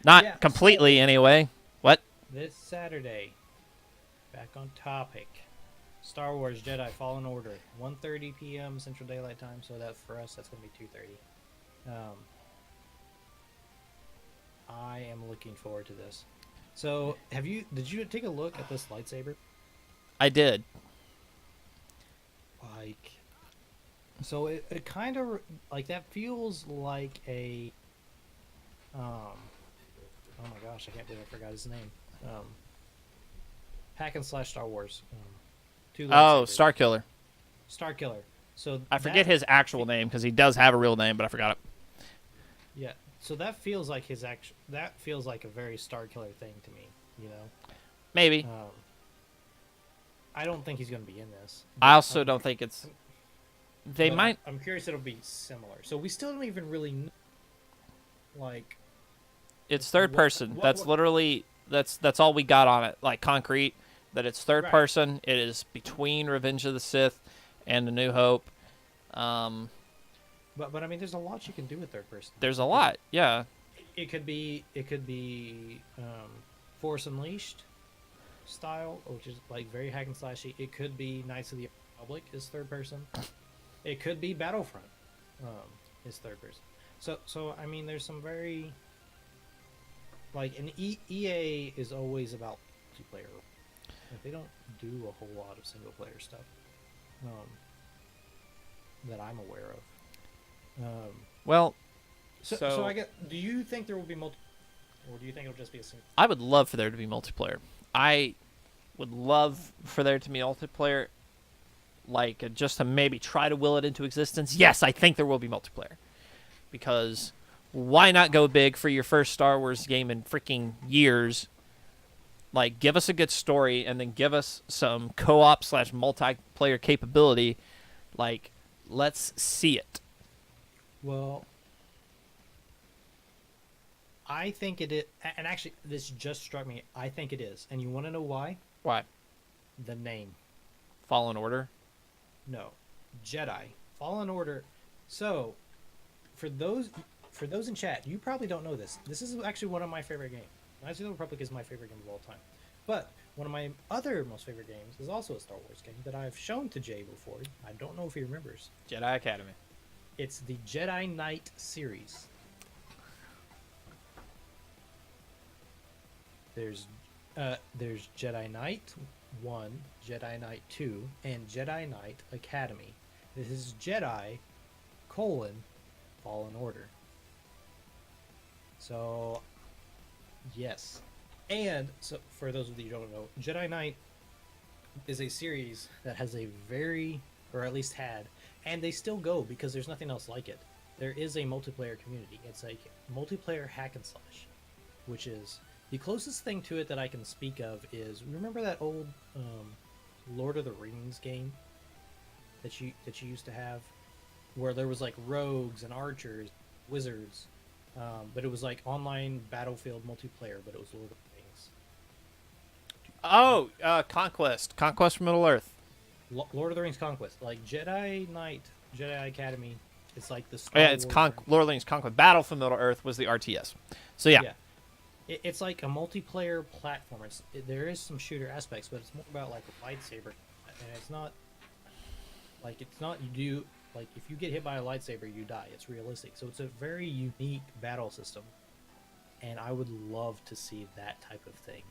Not Yeah, completely, anyway. What? This Saturday, back on topic. Star Wars Jedi Fallen Order, 1:30 p.m. Central Daylight Time. So that for us, that's gonna be 2:30. I am looking forward to this. So, did you take a look at this lightsaber? I did. Like, so it kind of like that feels like a. Oh my gosh, I can't believe I forgot his name. Hack and slash Star Wars. Two Oh, lightsabers. Starkiller. Starkiller. So I forget his actual name because he does have a real name, but I forgot it. Yeah. So that feels like his actual. That feels like a very Starkiller thing to me. You know. Maybe. I don't think he's going to be in this. I also don't think it's. They but might. I'm curious it'll be similar. So we still don't even really know, like. It's third person. what- That's literally that's all we got on it. Like concrete. That it's third Right. person. It is between Revenge of the Sith and A New Hope. But I mean, there's a lot you can do with third person. There's a lot. Yeah. It could be Force Unleashed style, which is like very hack and slashy. It could be Knights of the Republic is third person. It could be Battlefront is third person. So I mean, there's some very like an EA is always about multiplayer. Like, they don't do a whole lot of single player stuff that I'm aware of. Well, So I get. Do you think there will be multi, or do you think it'll just be a single? I would love for there to be multiplayer. I would love for there to be multiplayer, like just to maybe try to will it into existence. Yes, I think there will be multiplayer, because why not go big for your first Star Wars game in freaking years? Like, give us a good story and then give us some co-op / multiplayer capability. Like, let's see it. Well, I think it is, and actually, this just struck me. I think it is, and you want to know why? Why? The name. Fallen Order? No, Jedi Fallen Order. So, for those in chat, you probably don't know this. This is actually one of my favorite games. Knights of the Republic is my favorite game of all time. But one of my other most favorite games is also a Star Wars game that I've shown to Jay before. I don't know if he remembers. Jedi Academy. It's the Jedi Knight series. There's Jedi Knight 1, Jedi Knight 2, and Jedi Knight Academy. This is Jedi, Fallen Order. So, yes. And, so for those of you who don't know, Jedi Knight is a series that has a very, or at least had, and they still go because there's nothing else like it. There is a multiplayer community. It's like multiplayer hack and slash, which is the closest thing to it that I can speak of is, remember that old Lord of the Rings game that you used to have, where there was like rogues and archers, wizards, but it was like online battlefield multiplayer, but it was Lord of the Rings. Oh, Conquest from Middle Earth. Lord of the Rings Conquest, like Jedi Knight, Jedi Academy. It's like the Oh, Star yeah, it's Wars. Lord of the Rings Conquest. Battle for Middle Earth was the RTS. So yeah. Yeah. It's like a multiplayer platform. There is some shooter aspects, but it's more about like a lightsaber, and it's not you do like if you get hit by a lightsaber, you die. It's realistic, so it's a very unique battle system, and I would love to see that type of thing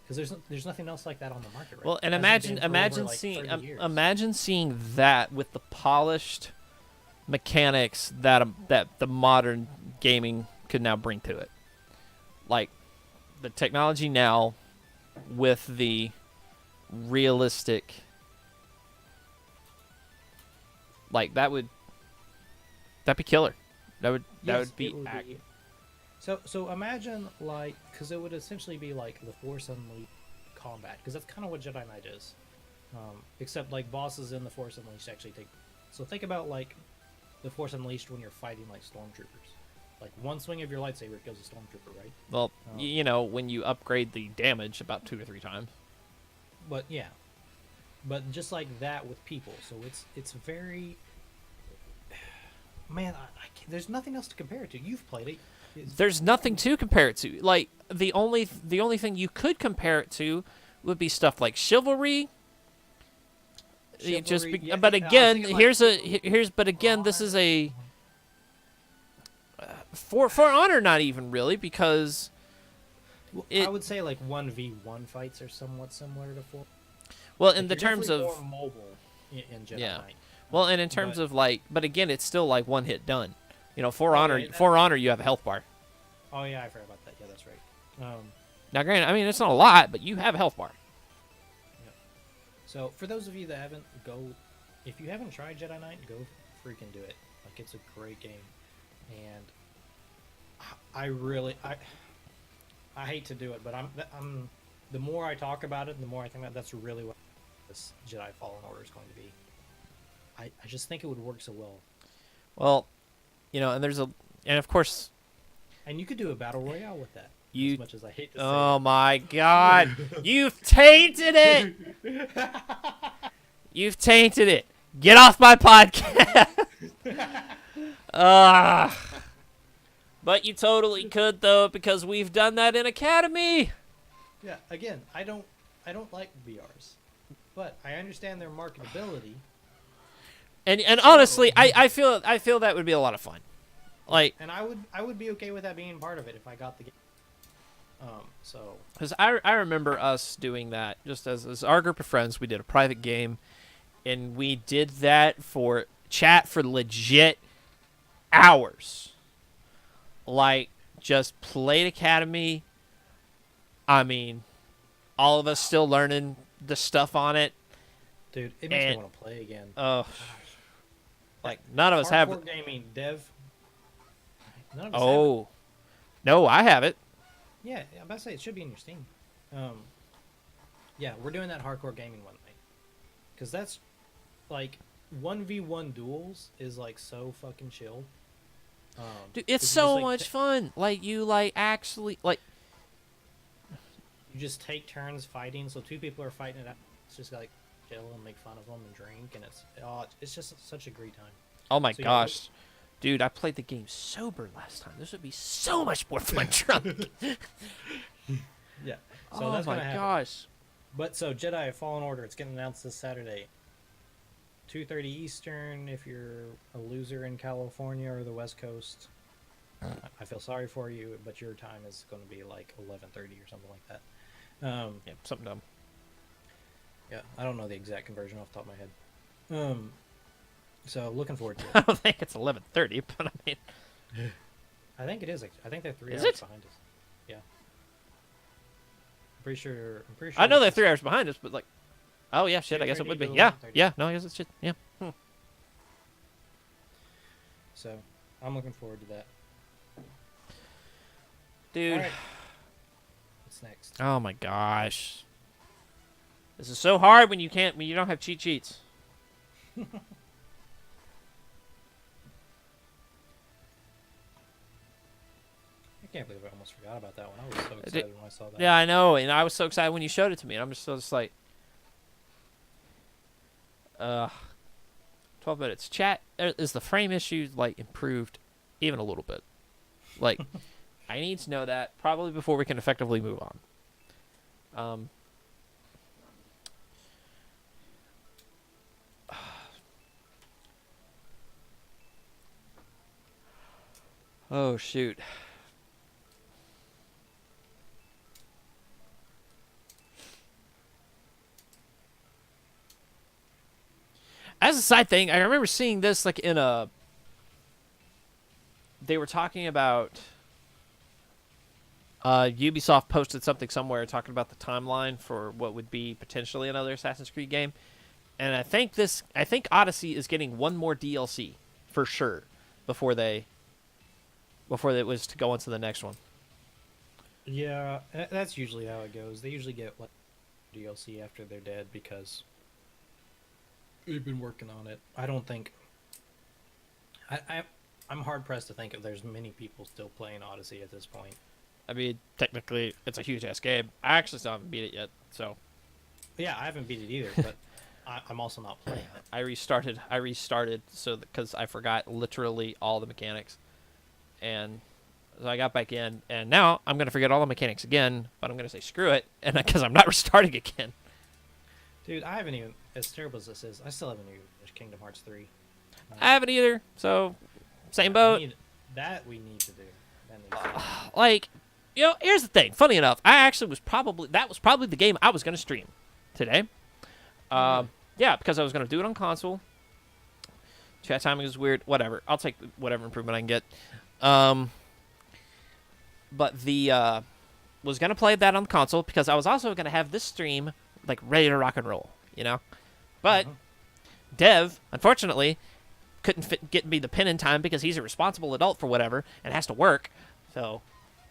because there's nothing else like that on the market right Well, and now. It hasn't been for imagine over, like, seeing 30 years. imagine seeing that with the polished mechanics that that the modern gaming could now bring to it. Like the technology now with the realistic, like that'd be killer. That Yes, would be, it would be. So imagine like because it would essentially be like the Force Unleashed combat because that's kind of what Jedi Knight is, except like bosses in the Force Unleashed actually take. So think about like the Force Unleashed when you're fighting like stormtroopers. Like one swing of your lightsaber kills a stormtrooper, right? well, you know, when you upgrade the damage about 2 or 3 times. But yeah, but just like that with people. So it's very man. I can't, there's nothing else to compare it to. You've played it. There's nothing to compare it to. Like the only thing you could compare it to would be stuff like Chivalry. Chivalry, yeah, But I was again, thinking, like, but again, this is a for Honor, not even really, because I would say like 1v1 fights are somewhat similar to 4. well, Like, in the you're terms definitely of more mobile in Jedi yeah, Knight. well, and in terms But- of like, but again, it's still like one hit done. You know, For Oh, Honor, yeah, For Honor, you have a health bar. Oh yeah, I forgot about that. Yeah, that's right. Now, granted, I mean it's not a lot, but you have a health bar. So for those of you that haven't, if you haven't tried Jedi Knight, go freaking do it. Like it's a great game, and I hate to do it, but I'm the more I talk about it, the more I think that's really what this Jedi Fallen Order is going to be. I just think it would work so well, Well, you know, and of course, and you could do a battle royale with that. You- as much as I hate to say oh it. my God, you've tainted it. You've tainted it. Get off my podcast. But you totally could though, because we've done that in Academy. Yeah, again, I don't like VRs, but I understand their marketability. And honestly, I feel that would be a lot of fun. Like, And I would be okay with that being part of it if I got the game. So because I remember us doing that just as our group of friends. We did a private game, and we did that for chat for legit hours. Like, just played Academy. I mean, all of us still learning the stuff on it. dude, it makes me And- want to play again. Like none of us have. Hardcore gaming dev. None of us have it. Oh, no, I have it. Yeah, I'm about to say it should be in your Steam. Yeah, we're doing that hardcore gaming one night, because that's like 1v1 duels is like so fucking chill. Dude, 'cause it's you so just, like, much fun. Like you like actually like. You just take turns fighting, so 2 people are fighting it out. It's just like chill and make fun of them and drink, and it's just such a great time. Oh my So, yeah, gosh, dude! I played the game sober last time. This would be so much more fun drunk. Yeah. So oh that's my gonna happen. gosh. But so Jedi Fallen Order, it's getting announced this Saturday. 2:30 Eastern if you're a loser in California or the West Coast. I feel sorry for you, but your time is going to be like 11:30 or something like that. Yeah, something dumb. Yeah, I don't know the exact conversion off the top of my head. So looking forward to I it. don't think it's 11:30, but I mean, I think it is. I think they're 3 Is hours it? behind us. Yeah. I'm pretty sure. I know they're it's- 3 hours behind us, but like, oh yeah, shit. I guess it 2:30 would be. to Yeah, 11:30. yeah. No, I guess it's shit. Yeah. So I'm looking forward to that. Dude. All right. What's next? Oh my gosh. This is so hard when you don't have cheat sheets. I can't believe I almost forgot about that one. I was so excited when I saw that. Yeah, I know, and I was so excited when you showed it to me, and I'm just like, Uh, 12 minutes. Chat, is the frame issue like improved even a little bit? Like, I need to know that probably before we can effectively move on. Oh shoot. As a side thing, I remember seeing this like in a. They were talking about. Ubisoft posted something somewhere talking about the timeline for what would be potentially another Assassin's Creed game, and I think Odyssey is getting one more DLC for sure before it was to go into the next one. Yeah, that's usually how it goes. They usually get like DLC after they're dead because they've been working on it. I don't think. I'm hard pressed to think if there's many people still playing Odyssey at this point. I mean, technically, it's a huge ass game. I actually still haven't beat it yet, so. Yeah, I haven't beat it either, but I'm also not playing it. I restarted so because I forgot literally all the mechanics, and so I got back in, and now I'm gonna forget all the mechanics again. But I'm gonna say screw it, and because I'm not restarting again. Dude, I haven't even, as terrible as this is, I still haven't even finished Kingdom Hearts 3. I haven't either, so same boat. That we need to do. That needs to be. Like, here's the thing. Funny enough, that was probably the game I was gonna stream today. Yeah, because I was gonna do it on console. Chat timing is weird. Whatever. I'll take whatever improvement I can get. But the was gonna play that on console because I was also gonna have this stream like ready to rock and roll, But Dev, unfortunately, couldn't get me the pin in time because he's a responsible adult for whatever and has to work. So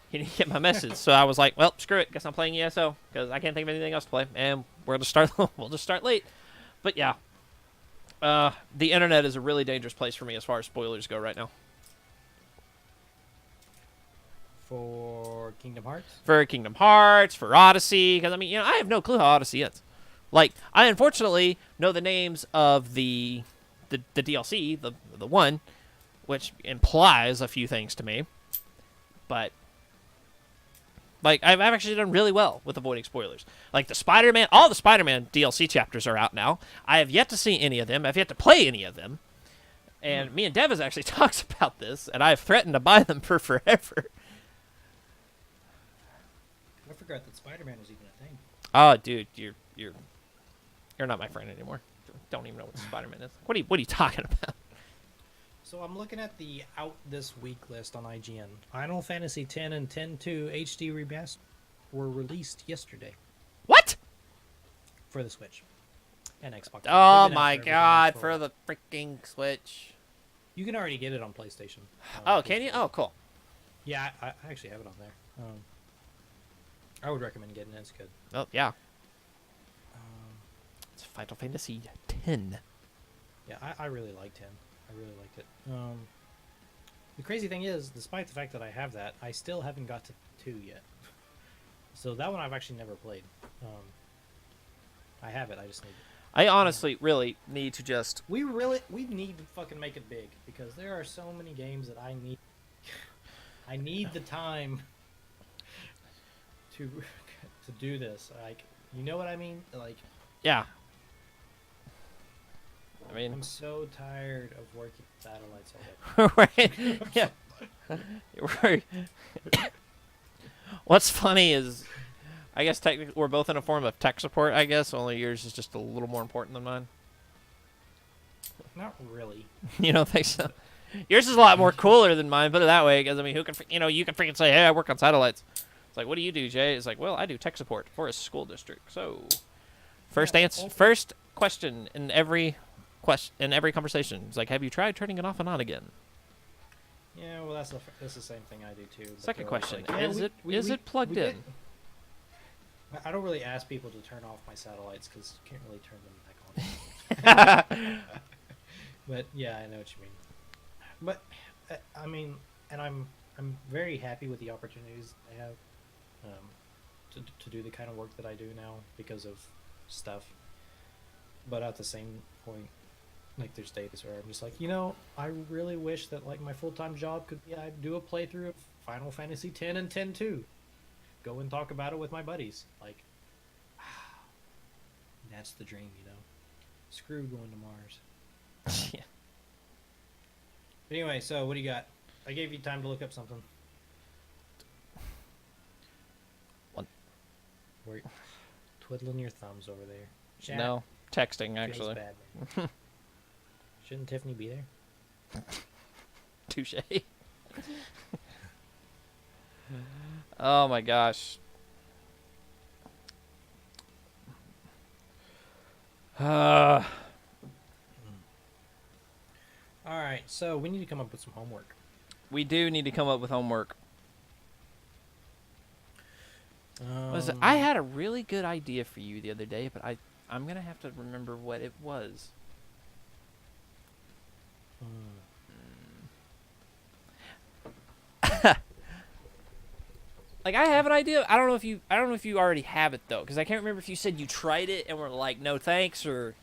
he didn't get my message. So I was like, well, screw it. Guess I'm playing ESO because I can't think of anything else to play, and we'll just start late. But yeah, the internet is a really dangerous place for me as far as spoilers go right now. For Kingdom Hearts? For Kingdom Hearts, for Odyssey, because I have no clue how Odyssey is. Like, I unfortunately know the names of the DLC, the one, which implies a few things to me. But like, I've actually done really well with avoiding spoilers. Like all the Spider-Man DLC chapters are out now. I have yet to see any of them. I've yet to play any of them. And me and Dev has actually talked about this, and I've threatened to buy them for forever. I forgot that Spider-Man was even a thing. Oh, dude, you're not my friend anymore. Don't even know what Spider-Man is. What are you talking about? So I'm looking at the out this week list on IGN. Final Fantasy X and X-2 HD Remastered were released yesterday. What? For the Switch and Xbox. Oh my god, for the freaking Switch. You can already get it on PlayStation. Oh, can you? Oh, cool. Yeah, I actually have it on there. I would recommend getting it. It's good. Oh, yeah. It's Final Fantasy X. Yeah, I really liked 10. I really liked it. The crazy thing is, despite the fact that I have that, I still haven't got to 2 yet. So that one I've actually never played. I have it. I just need it. I honestly really need to just... We need to fucking make it big, because there are so many games that I need. I need the time to do this. Like, you know what I mean? Like, yeah. I mean, I'm so tired of working satellites all day. Right? Yeah. Right. What's funny is, I guess technically we're both in a form of tech support. I guess only yours is just a little more important than mine. Not really. You don't think so? Yours is a lot more cooler than mine. Put it that way, because I mean, who can you can freaking say, "Hey, I work on satellites." It's like, what do you do, Jay? It's like, well, I do tech support for a school district. So, first question in every conversation is like, have you tried turning it off and on again? Yeah, well, that's the same thing I do too. Second question: like, yeah, is it plugged in? I don't really ask people to turn off my satellites because you can't really turn them back on. But yeah, I know what you mean. But I mean, and I'm very happy with the opportunities I have to do the kind of work that I do now because of stuff. But at the same point, like there's days where I'm just like, I really wish that like my full-time job could be I'd do a playthrough of Final Fantasy X and 10-2. Go and talk about it with my buddies. Like, that's the dream, Screw going to Mars. Yeah. Anyway, so what do you got? I gave you time to look up something. What? We're twiddling your thumbs over there. Chat No, texting feels actually. bad, man. Shouldn't Tiffany be there? Touche. Oh my gosh. All right, so we need to come up with some homework. We do need to come up with homework. Listen, I had a really good idea for you the other day, but I'm gonna have to remember what it was. Like I have an idea. I don't know if you already have it though, because I can't remember if you said you tried it and were like, no thanks, or.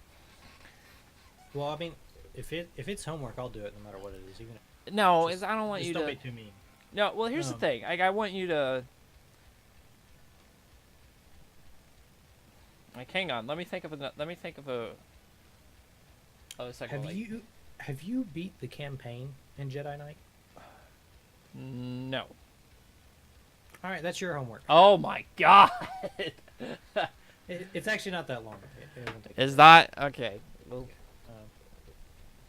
Well, I mean, if it's homework, I'll do it no matter what it is. Even No, just, I don't want you don't to. be too mean. No, well, here's the thing. Like, I want you to. Like, hang on. Let me think of a. Oh, a second. Have you beat the campaign in Jedi Knight? No. All right, that's your homework. Oh my god. It's actually not that long. It won't take Is that okay? Well,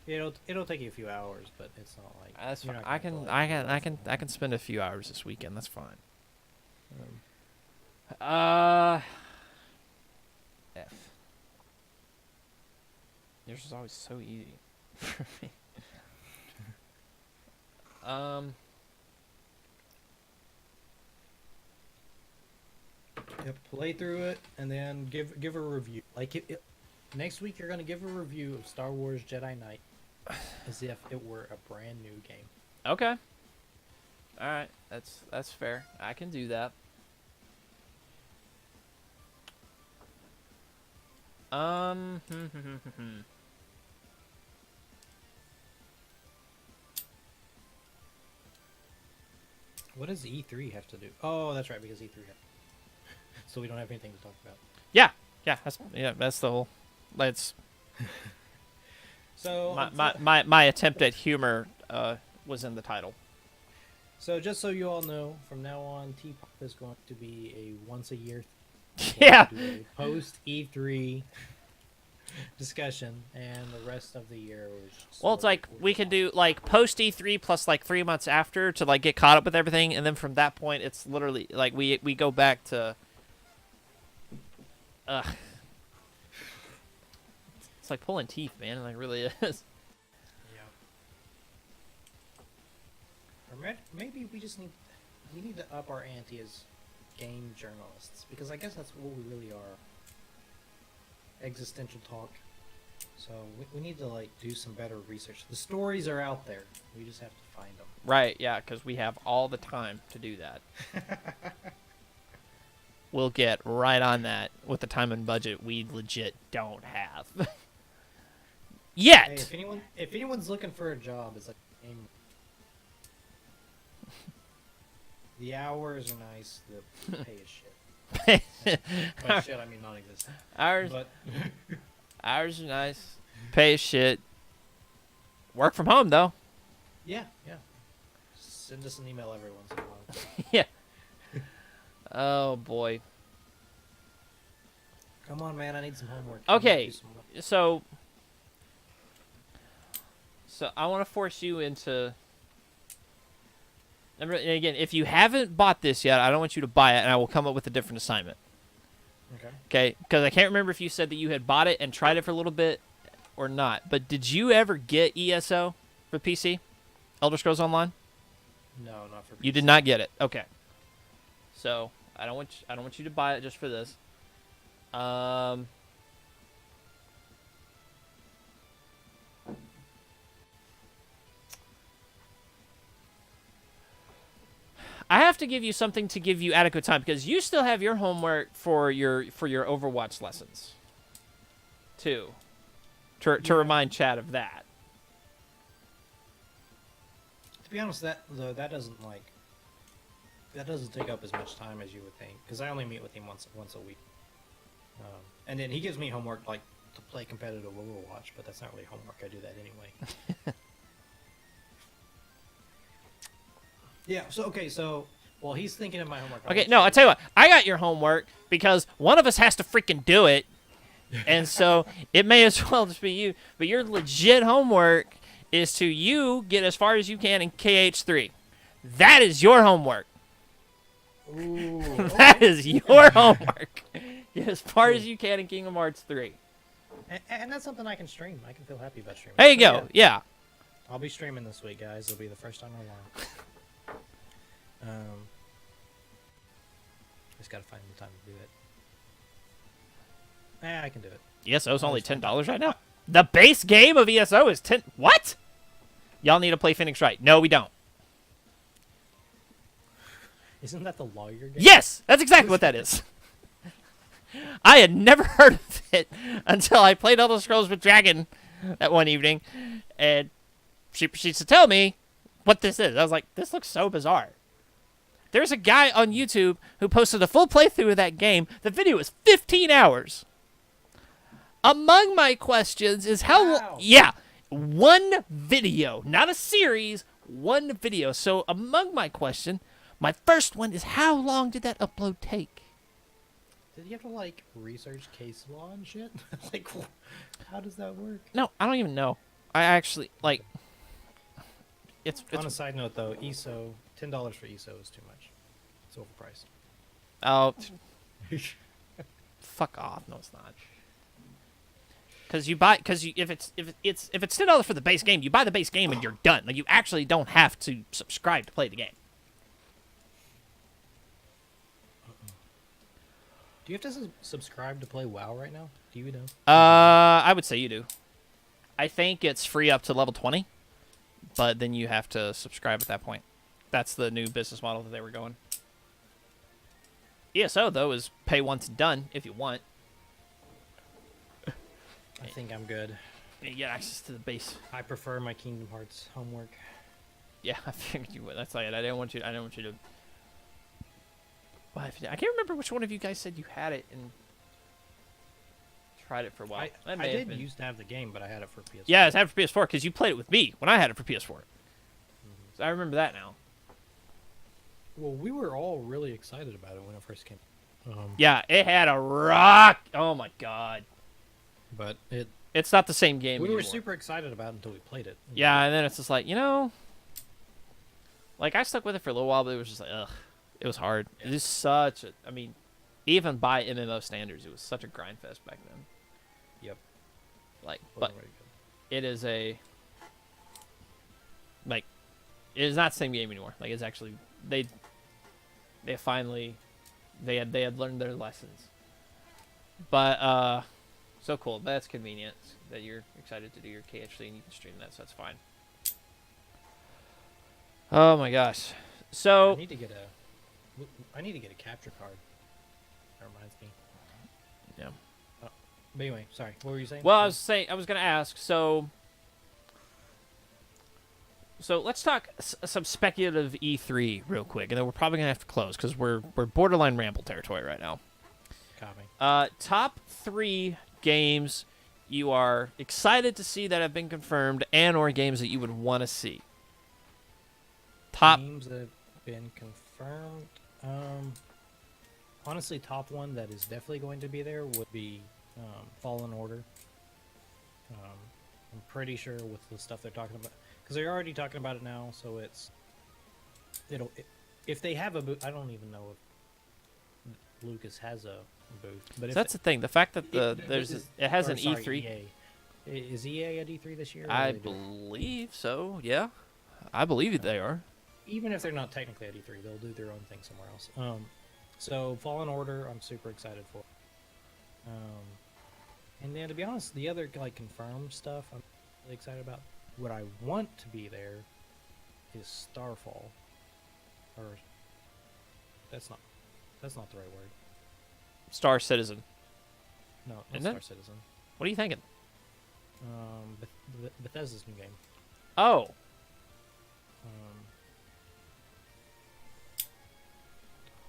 it'll take you a few hours, but it's not like that's you're fine. not gonna I can spend a few hours this weekend. That's fine. F. Yours is always so easy for me. Yep, play through it and then give a review. Like next week, you're gonna give a review of Star Wars Jedi Knight as if it were a brand new game. Okay. All right, that's fair. I can do that. What does E3 have to do? Oh, that's right, because E3 so we don't have anything to talk about. Yeah, that's the whole. Let's. So my attempt at humor was in the title. So just so you all know, from now on, T-Pop is going to be a once a year. Yeah. Post E3 discussion, and the rest of the year was just Well, it's like we can do like post E3 plus like 3 months after to like get caught up with everything, and then from that point, it's literally like we go back to. It's like pulling teeth, man. It like really is. Yeah. Or maybe we need to up our ante as game journalists, because I guess that's what we really are. Existential talk. So we need to like do some better research. The stories are out there. We just have to find them. Right? Yeah, because we have all the time to do that. We'll get right on that with the time and budget we legit don't have. Yet. Hey, if anyone's looking for a job, it's like game. The hours are nice. The pay is shit. By shit, I mean non-existent. Ours are nice. Pay is shit. Work from home though. Yeah. Send us an email every once in a while. Yeah. Oh boy. Come on, man. I need some homework. Okay. So I want to force you into. And again, if you haven't bought this yet, I don't want you to buy it, and I will come up with a different assignment. Okay? Because I can't remember if you said that you had bought it and tried it for a little bit or not. But did you ever get ESO for PC? Elder Scrolls Online? No, not for PC. You did not get it. Okay. So I don't want you to buy it just for this. I have to give you something to give you adequate time because you still have your homework for your Overwatch lessons. too. To remind chat of that. To be honest, that doesn't take up as much time as you would think, because I only meet with him once a week, and then he gives me homework like to play competitive Overwatch, but that's not really homework. I do that anyway. Yeah. So while he's thinking of my homework. Okay, no, I tell you what, I got your homework because one of us has to freaking do it, and so it may as well just be you. But your legit homework is to you get as far as you can in KH3. That is your homework. Ooh, That is your homework. Get as far as you can in Kingdom Hearts 3. and that's something I can stream. I can feel happy about streaming. There you So, go. Yeah. I'll be streaming this week, guys. It'll be the first time in a while. Just gotta find the time to do it. I can do it. ESO is only $10 right now. The base game of ESO is 10. What? Y'all need to play Phoenix Wright. No, we don't. Isn't that the lawyer game? Yes, that's exactly what that is. I had never heard of it until I played Elder Scrolls with Dragon that one evening, and she proceeds to tell me what this is. I was like, this looks so bizarre. There's a guy on YouTube who posted a full playthrough of that game. The video is 15 hours. Among my questions is how... Wow. Yeah, one video, not a series, one video. So among my question, my first one is how long did that upload take? Did you have to like research case law and shit? Like, how does that work? No, I don't even know. I actually, like... It's On a side note, though, ESO, $10 for ESO is too much. It's overpriced. Oh, fuck off! No, it's not. Because if it's $10 for the base game, you buy the base game and you're done. Like you actually don't have to subscribe to play the game. Do you have to subscribe to play WoW right now? Do you know? I would say you do. I think it's free up to level 20, but then you have to subscribe at that point. That's the new business model that they were going. ESO though is pay once and done if you want. I think I'm good. You get access to the base. I prefer my Kingdom Hearts homework. Yeah, I figured you would. That's like it. I didn't want you to. Well, I can't remember which one of you guys said you had it and tried it for a while. I did used to have the game, but I had it for PS4. Yeah, I had it for PS4 because you played it with me when I had it for PS4. So I remember that now. Well, we were all really excited about it when it first came. Yeah, it had a rock. Oh my god. But It's not the same game we were anymore. super excited about it until we played it. Yeah, and then it's just like, like I stuck with it for a little while, but it was just like, ugh. It was hard. Yeah. It is such a, I mean, even by MMO standards, it was such a grind fest back then. Yep. Like, Wasn't but very good. it is a, like, it is not the same game anymore. Like, it's actually, they finally, they had learned their lessons. But, so cool. That's convenient that you're excited to do your KHC and you can stream that, so that's fine. Oh my gosh. So I need to get a capture card. That reminds me. yeah. But anyway, sorry. What were you saying? Well, I was gonna ask. So let's talk some speculative E3 real quick, and then we're probably gonna have to close because we're borderline ramble territory right now. Copy. Top 3 games you are excited to see that have been confirmed, and/or games that you would want to see. Top. Games that have been confirmed. Honestly, top one that is definitely going to be there would be Fallen Order. I'm pretty sure with the stuff they're talking about, because they're already talking about it now. So if they have a booth, I don't even know if Lucas has a booth. But if That's the thing. The fact that it has or, an sorry, E3. EA. Is EA at E3 this year? or I are they doing- believe so. Yeah, I believe they are. Even if they're not technically at E3, they'll do their own thing somewhere else. So Fallen Order, I'm super excited for. And then to be honest, the other like confirmed stuff I'm really excited about. What I want to be there is Starfall. Or that's not the right word. Star Citizen. No, not Isn't it? Star Citizen. What are you thinking? Bethesda's new game. Oh, Um,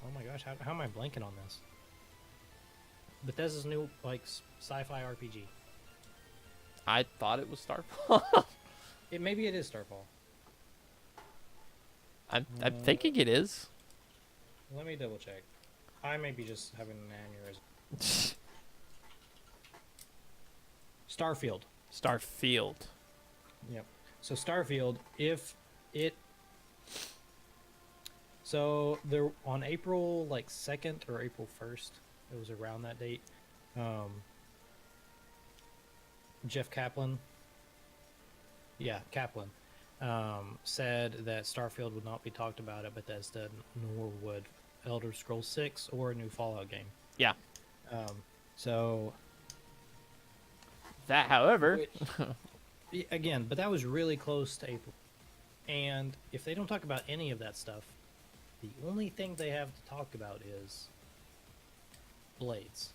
oh my gosh, how am I blanking on this? Bethesda's new like sci-fi RPG. I thought it was Starfall. Maybe it is Starfall. I'm thinking it is. Let me double check. I may be just having an aneurysm. Starfield. Starfield. Yep. So Starfield, if it, so there on April like 2nd or April 1st, it was around that date. Jeff Kaplan. Yeah, Kaplan. Said that Starfield would not be talked about at Bethesda, nor would Elder Scrolls 6 or a new Fallout game. Yeah. So That, however, again, but that was really close to April. And if they don't talk about any of that stuff, the only thing they have to talk about is Blades.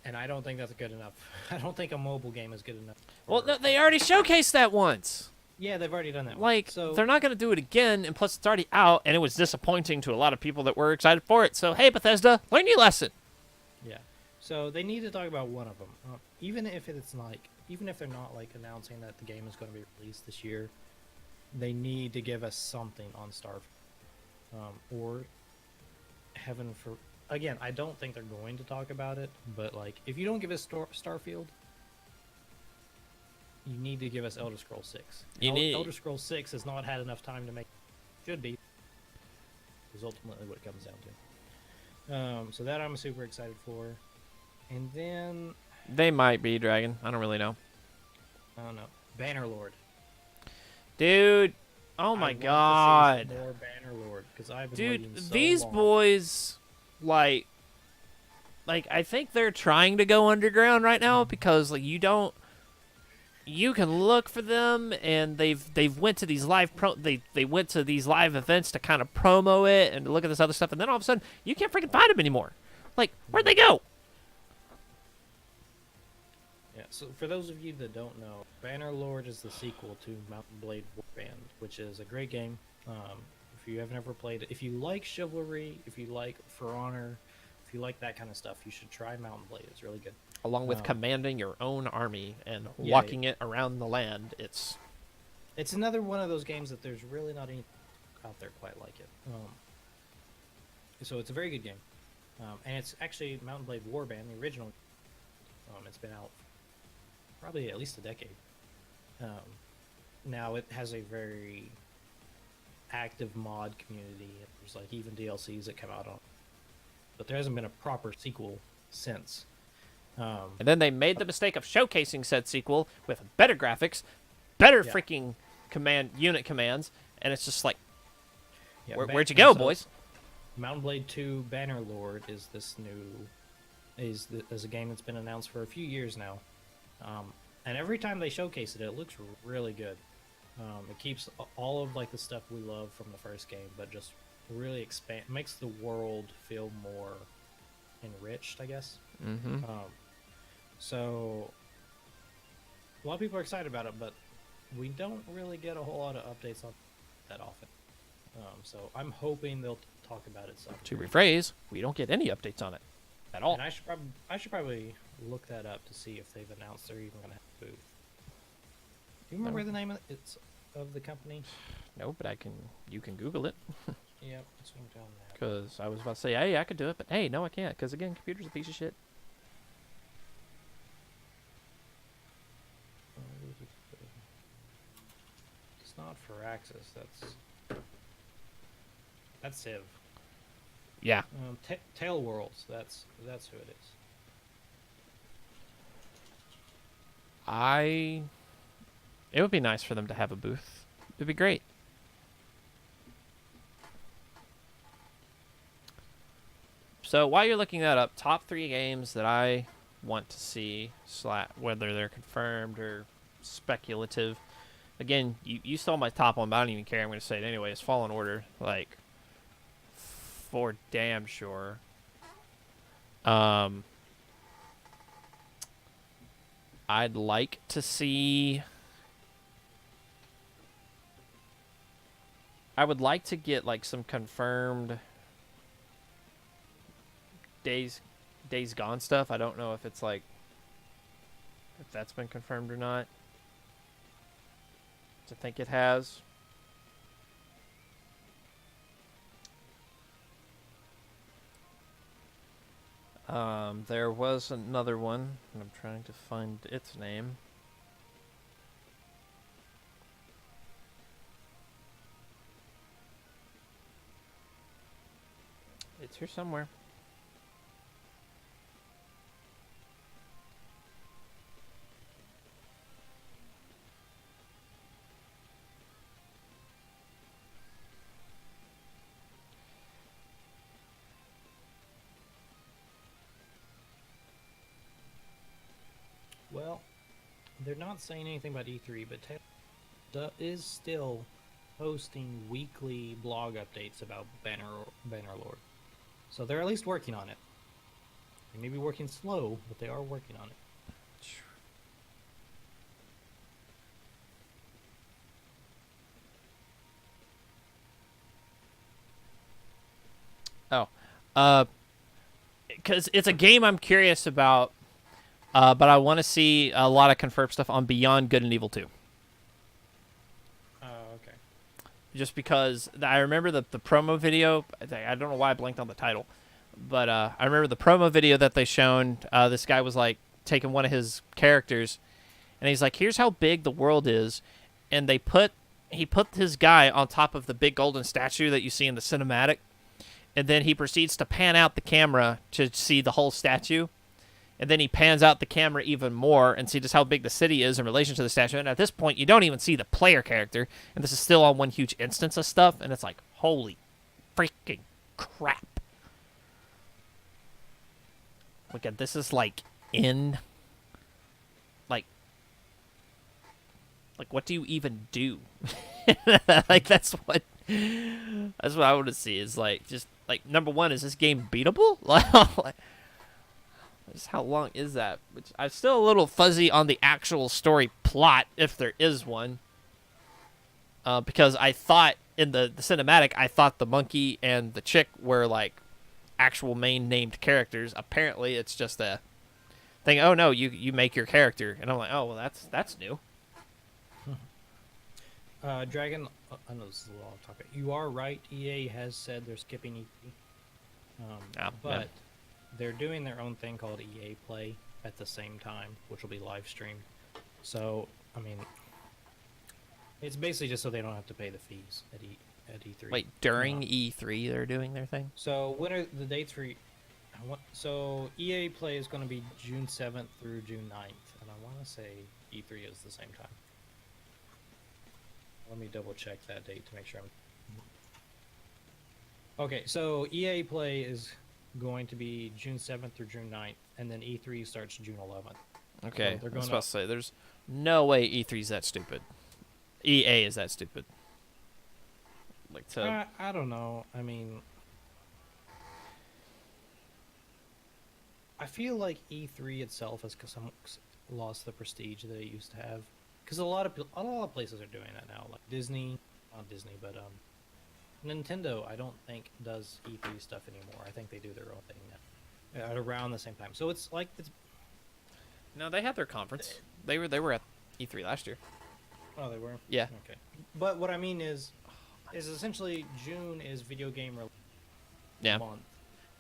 And I don't think that's good enough. I don't think a mobile game is good enough. well, no, they already showcased that once. Yeah, they've already done that. Like, so they're not going to do it again, and plus it's already out, and it was disappointing to a lot of people that were excited for it. So, hey, Bethesda, learn your lesson. yeah, so they need to talk about one of them. Even if it's like, even if they're not like announcing that the game is going to be released this year, they need to give us something on Starfield, or heaven for. Again, I don't think they're going to talk about it, but like, if you don't give us Starfield, you need to give us Elder Scrolls 6. Elder Scrolls 6 has not had enough time to make. Should be. Is ultimately what it comes down to. So that I'm super excited for, and then They might be, Dragon. I don't really know. I don't know, Bannerlord. Dude, oh my God. More Bannerlord, because I've been Dude, waiting so these long. boys, like, I think they're trying to go underground right now because, like, you can look for them, and they've went to these they went to these live events to kind of promo it and to look at this other stuff, and then all of a sudden you can't freaking find them anymore. Like, where'd they go? Yeah, so for those of you that don't know, Bannerlord is the sequel to Mountain Blade Warband, which is a great game. If you have never played it, if you like chivalry, if you like For Honor, if you like that kind of stuff, you should try Mountain Blade. It's really good. Along with commanding your own army and Yeah, walking it around the land, It's another one of those games that there's really not any out there quite like it. So it's a very good game, and it's actually Mountain Blade Warband, the original. It's been out probably at least a decade. Now it has a very active mod community. There's like even DLCs that come out on, but there hasn't been a proper sequel since. and then they made the mistake of showcasing said sequel with better graphics, better Yeah. freaking unit commands, and it's just like, Yeah, where'd you go, boys? Mountain Blade 2 Bannerlord is this new is a game that's been announced for a few years now, and every time they showcase it, it looks really good. It keeps all of like the stuff we love from the first game, but just really makes the world feel more enriched, I guess. Mm-hmm. So a lot of people are excited about it, but we don't really get a whole lot of updates on that often. So I'm hoping they'll talk about it some. To rephrase, we don't get any updates on it at all. And I should probably look that up to see if they've announced they're even going to have a booth. Do you remember the name of the company? No, but you can Google it. Yep, that's what I'm telling you. Because I was about to say, hey, I could do it, but hey, no, I can't. Because again, computer's a piece of shit. It's not Firaxis. That's Civ. Yeah. Tail Worlds. That's who it is. It would be nice for them to have a booth. It'd be great. So while you're looking that up, top 3 games that I want to see, whether they're confirmed or speculative. Again, you stole my top one, but I don't even care. I'm going to say it anyway. It's Fallen Order, like, for damn sure. I'd like to see. I would like to get like some confirmed Days Gone stuff. I don't know if it's like if that's been confirmed or not. I think it has. There was another one, and I'm trying to find its name. It's here somewhere. Well, they're not saying anything about E3, but is still posting weekly blog updates about Bannerlord. So they're at least working on it. They may be working slow, but they are working on it. Oh, because it's a game I'm curious about, but I want to see a lot of confirmed stuff on Beyond Good and Evil 2. Oh, okay. Just because I remember the promo video. I don't know why I blanked on the title, but I remember the promo video that they shown. This guy was like taking one of his characters, and he's like, "Here's how big the world is," and he put his guy on top of the big golden statue that you see in the cinematic, and then he proceeds to pan out the camera to see the whole statue. And then he pans out the camera even more and see just how big the city is in relation to the statue. And at this point, you don't even see the player character. And this is still on one huge instance of stuff. And it's like, holy freaking crap. Look at this is like in... Like, what do you even do? Like, that's what I want to see is like, just, like, number one, is this game beatable? Like, just how long is that? Which I'm still a little fuzzy on the actual story plot, if there is one. Because I thought in the cinematic, I thought the monkey and the chick were like actual main named characters. Apparently, it's just a thing. Oh no, you make your character, and I'm like, oh well, that's new. Dragon, I know this is a little off topic. You are right. EA has said they're skipping E3, but they're doing their own thing called EA Play at the same time, which will be live streamed. So, I mean, it's basically just so they don't have to pay the fees at E3. Wait, during E3 they're doing their thing? So when are the dates for? So EA Play is going to be June 7th through June 9th, and I want to say E3 is the same time. Let me double check that date to make sure I'm. Okay, so EA Play is going to be June 7th through June 9th, and then E3 starts June 11th. Okay, so I was about to say, there's no way E3's that stupid. EA is that stupid. Like to... I don't know. I mean, I feel like E3 itself has lost the prestige that it used to have, because a lot of places are doing that now, like Disney, not Disney, but Nintendo, I don't think does E3 stuff anymore. I think they do their own thing now, at around the same time. So it's like No, they had their conference. They were at E3 last year. Oh, they were? Yeah. Okay. But what I mean is essentially June is video game month.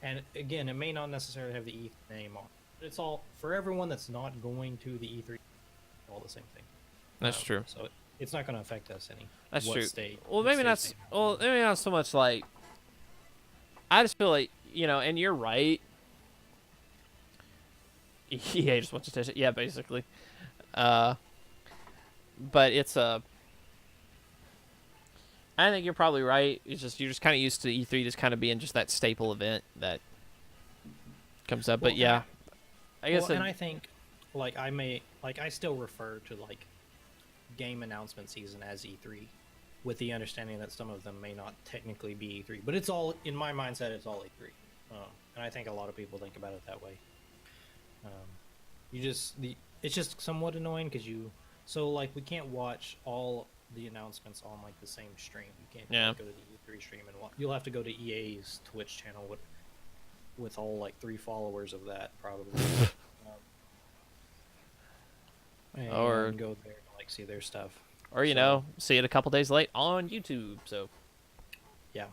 And again, it may not necessarily have the E3 name on. But it's all, for everyone that's not going to the E3, all the same thing. That's true. So it's not going to affect us any. That's true. State, well, maybe not. Well, maybe not so much like. I just feel like, and you're right. EA just wants attention. Yeah, basically. But it's a. I think you're probably right. It's just you're just kind of used to E3 just kind of being just that staple event that comes up. But yeah, I guess. And I think, I still refer to like game announcement season as E3, with the understanding that some of them may not technically be E3, but it's all, in my mindset, it's all E3, and I think a lot of people think about it that way. it's just somewhat annoying because so like we can't watch all the announcements on like the same stream. You can't Yeah. like, go to the E3 stream and watch. You'll have to go to EA's Twitch channel with all like 3 followers of that probably. And Or- go there and like see their stuff. Or, you So- know, see it a couple days late on YouTube. So Yeah.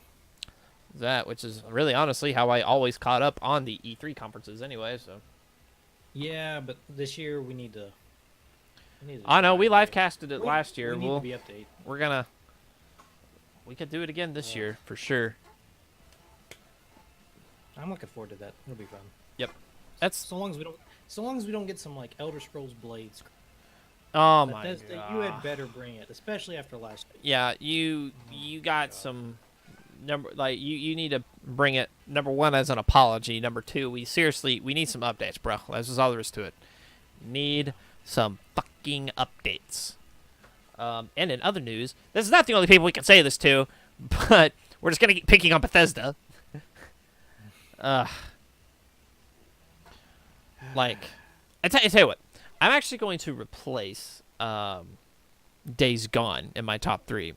that, which is really honestly how I always caught up on the E3 conferences anyway. So Yeah, but this year we need to. I know we try live to- casted it last year. We need to be updated. We could do it again this Yeah. year for sure. I'm looking forward to that. It'll be fun. That's So long as we don't get some like Elder Scrolls Blades. oh my Bethesda, god. you had better bring it, especially after last year. Yeah, you got some number like you need to bring it number one as an apology. Number two, we need some updates, bro. That's just all there is to it. Need some fucking updates. And in other news, this is not the only people we can say this to, but we're just gonna keep picking on Bethesda. Like, I tell you what, I'm actually going to replace Days Gone in my top 3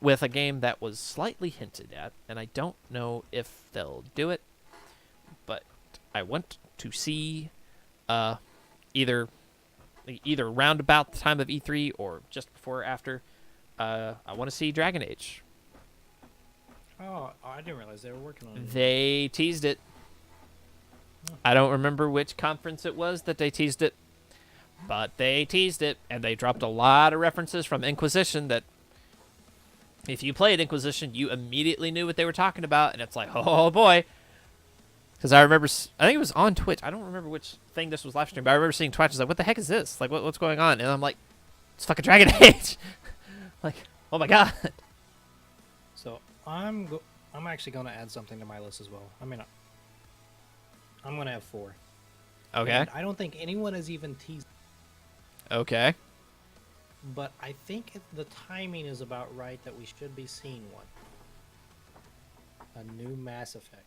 with a game that was slightly hinted at, and I don't know if they'll do it, but I went to see either round about the time of E3 or just before or after. I want to see Dragon Age. Oh, I didn't realize they were working on it. They teased it. I don't remember which conference it was that they teased it, but they teased it, and they dropped a lot of references from Inquisition that if you played Inquisition, you immediately knew what they were talking about, and it's like, oh boy. Because I remember, I think it was on Twitch. I don't remember which thing this was live streamed, but I remember seeing Twitch. I was like, what the heck is this? Like, what's going on? And I'm like, it's fucking Dragon Age. Like, oh my god. So I'm actually going to add something to my list as well. I mean, I'm going to have 4. Okay. And I don't think anyone has even teased, Okay. but I think the timing is about right that we should be seeing one. A new Mass Effect.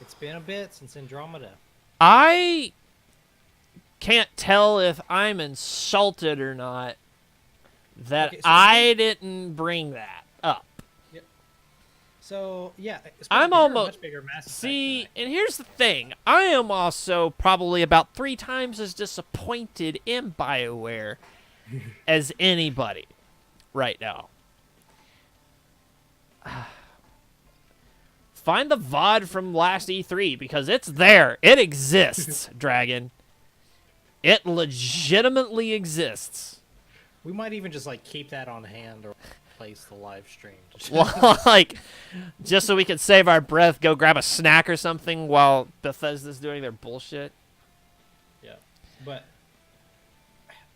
It's been a bit since Andromeda. I can't tell if I'm insulted or not that Okay, so I didn't bring that up. So yeah, especially I'm 'cause you're a almost- much bigger Mass Effect See, than and here's the thing. I am also probably about 3 times as disappointed in BioWare as anybody right now. Find the VOD from last E3 because it's there. It exists, Dragon. It legitimately exists. We might even just like keep that on hand or place the live stream. Like, just so we can save our breath, go grab a snack or something while Bethesda's doing their bullshit. Yeah, but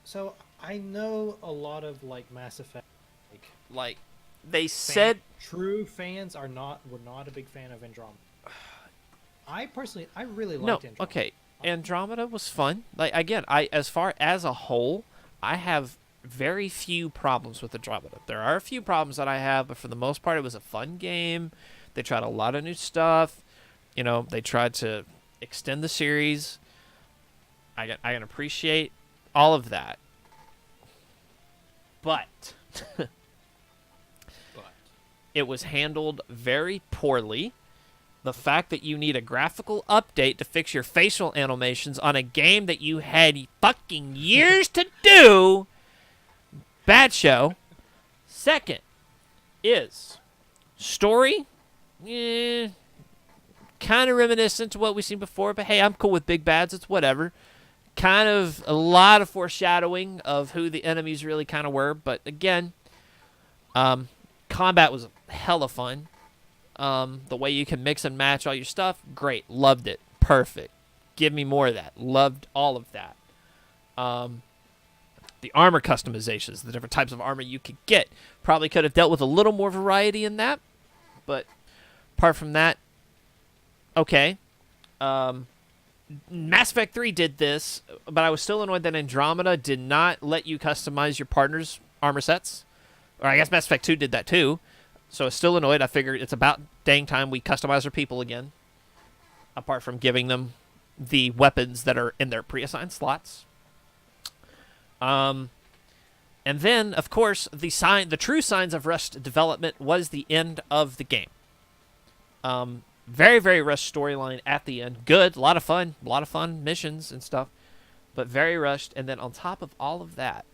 so I know a lot of like Mass Effect, Like, they said... true fans were not a big fan of Andromeda. I personally, I really No, liked Andromeda. okay. Andromeda was fun. Like, again, as far as a whole, I have very few problems with Andromeda. There are a few problems that I have, but for the most part, it was a fun game. They tried a lot of new stuff. You know, they tried to extend the series. I can appreciate all of that. But it was handled very poorly. The fact that you need a graphical update to fix your facial animations on a game that you had fucking years to do. Bad show. Second is story. Kind of reminiscent to what we've seen before, but hey, I'm cool with big bads. It's whatever. Kind of a lot of foreshadowing of who the enemies really kind of were, but again, combat was hella fun. The way you can mix and match all your stuff, great. Loved it. Perfect. Give me more of that. Loved all of that. The armor customizations, the different types of armor you could get, probably could have dealt with a little more variety in that. But apart from that, okay. Mass Effect 3 did this, but I was still annoyed that Andromeda did not let you customize your partner's armor sets. Or I guess Mass Effect 2 did that too. So I was still annoyed. I figured it's about dang time we customize our people again. Apart from giving them the weapons that are in their pre-assigned slots. And then, of course, the true signs of rushed development was the end of the game. Very, very rushed storyline at the end. Good, a lot of fun missions and stuff, but very rushed. And then on top of all of that,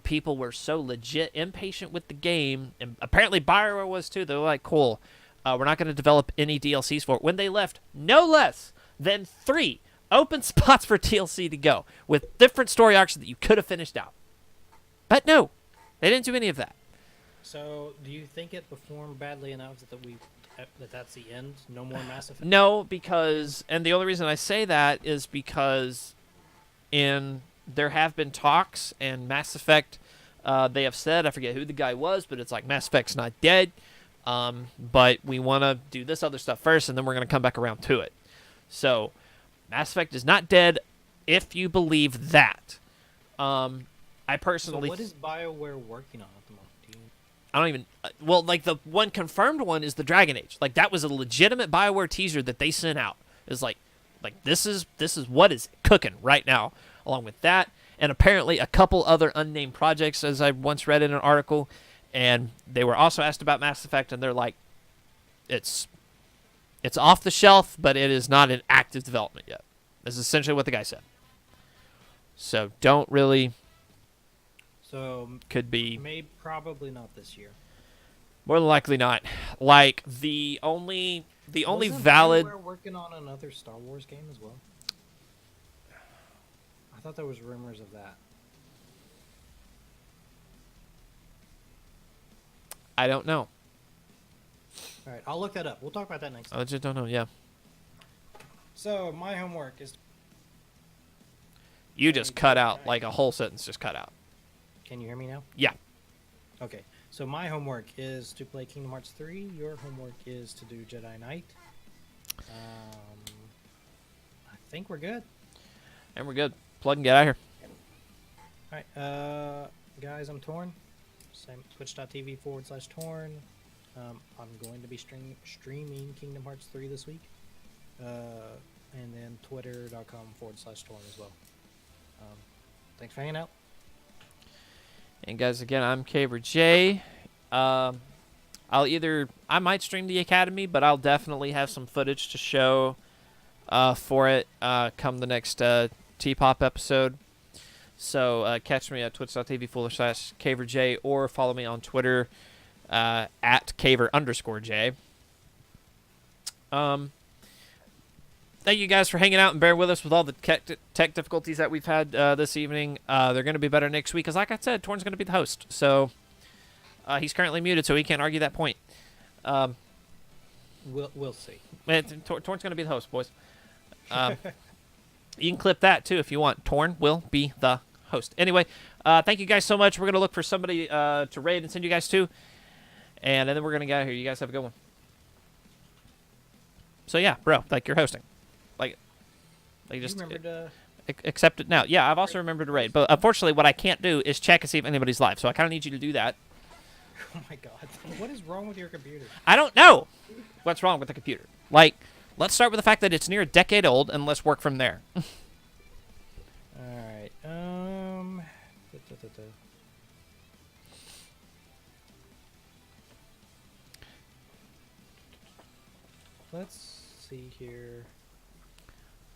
people were so legit impatient with the game, and apparently BioWare was too. They were like, cool, we're not going to develop any DLCs for it. When they left no less than 3 open spots for DLC to go with different story arcs that you could have finished out. But no, they didn't do any of that. So, do you think it performed badly enough that's the end? No more Mass Effect? No, because, and the only reason I say that is because there have been talks, and Mass Effect, they have said, I forget who the guy was, but it's like, Mass Effect's not dead, but we want to do this other stuff first, and then we're going to come back around to it. So, Mass Effect is not dead, if you believe that. I personally... So what is BioWare working on at the moment? I don't even... well, like, the one confirmed one is the Dragon Age. Like, that was a legitimate BioWare teaser that they sent out. It's like this is what is cooking right now. Along with that, and apparently a couple other unnamed projects, as I once read in an article, and they were also asked about Mass Effect, and they're like, it's off the shelf, but it is not in active development yet. That's essentially what the guy said. So don't really... So could be... probably not this year. More than likely not. Like, the only Wasn't valid... BioWare working on another Star Wars game as well? I thought there was rumors of that. I don't know. All right, I'll look that up. We'll talk about that next time. I just don't know, yeah. So, my homework is... You just cut out, like a whole sentence just cut out. Can you hear me now? Yeah. Okay, so my homework is to play Kingdom Hearts 3. Your homework is to do Jedi Knight. I think we're good. And we're good. Plug and get out of here. Alright, guys, I'm Torn. Same twitch.tv/Torn. I'm going to be streaming Kingdom Hearts 3 this week. And then twitter.com/Torn as well. Thanks for hanging out. And guys, again, I'm Caver J. I might stream the Academy, but I'll definitely have some footage to show for it come the next T-Pop episode. So catch me at twitch.tv/CaverJ or follow me on Twitter at Caver_J. Thank you guys for hanging out and bearing with us with all the tech difficulties that we've had this evening. They're going to be better next week, because like I said, Torn's going to be the host. So he's currently muted, so he can't argue that point. We'll see. Torn's going to be the host, boys. You can clip that, too, if you want. Torn will be the host. Anyway, thank you guys so much. We're going to look for somebody to raid and send you guys to. And then we're going to get out of here. You guys have a good one. So, yeah, bro, like, you're hosting. Like just accept it now. Yeah, I've also remembered to raid. But unfortunately, what I can't do is check and see if anybody's live. So I kind of need you to do that. Oh, my God. What is wrong with your computer? I don't know what's wrong with the computer. Like, let's start with the fact that it's near a decade old, and let's work from there. All right. Let's see here.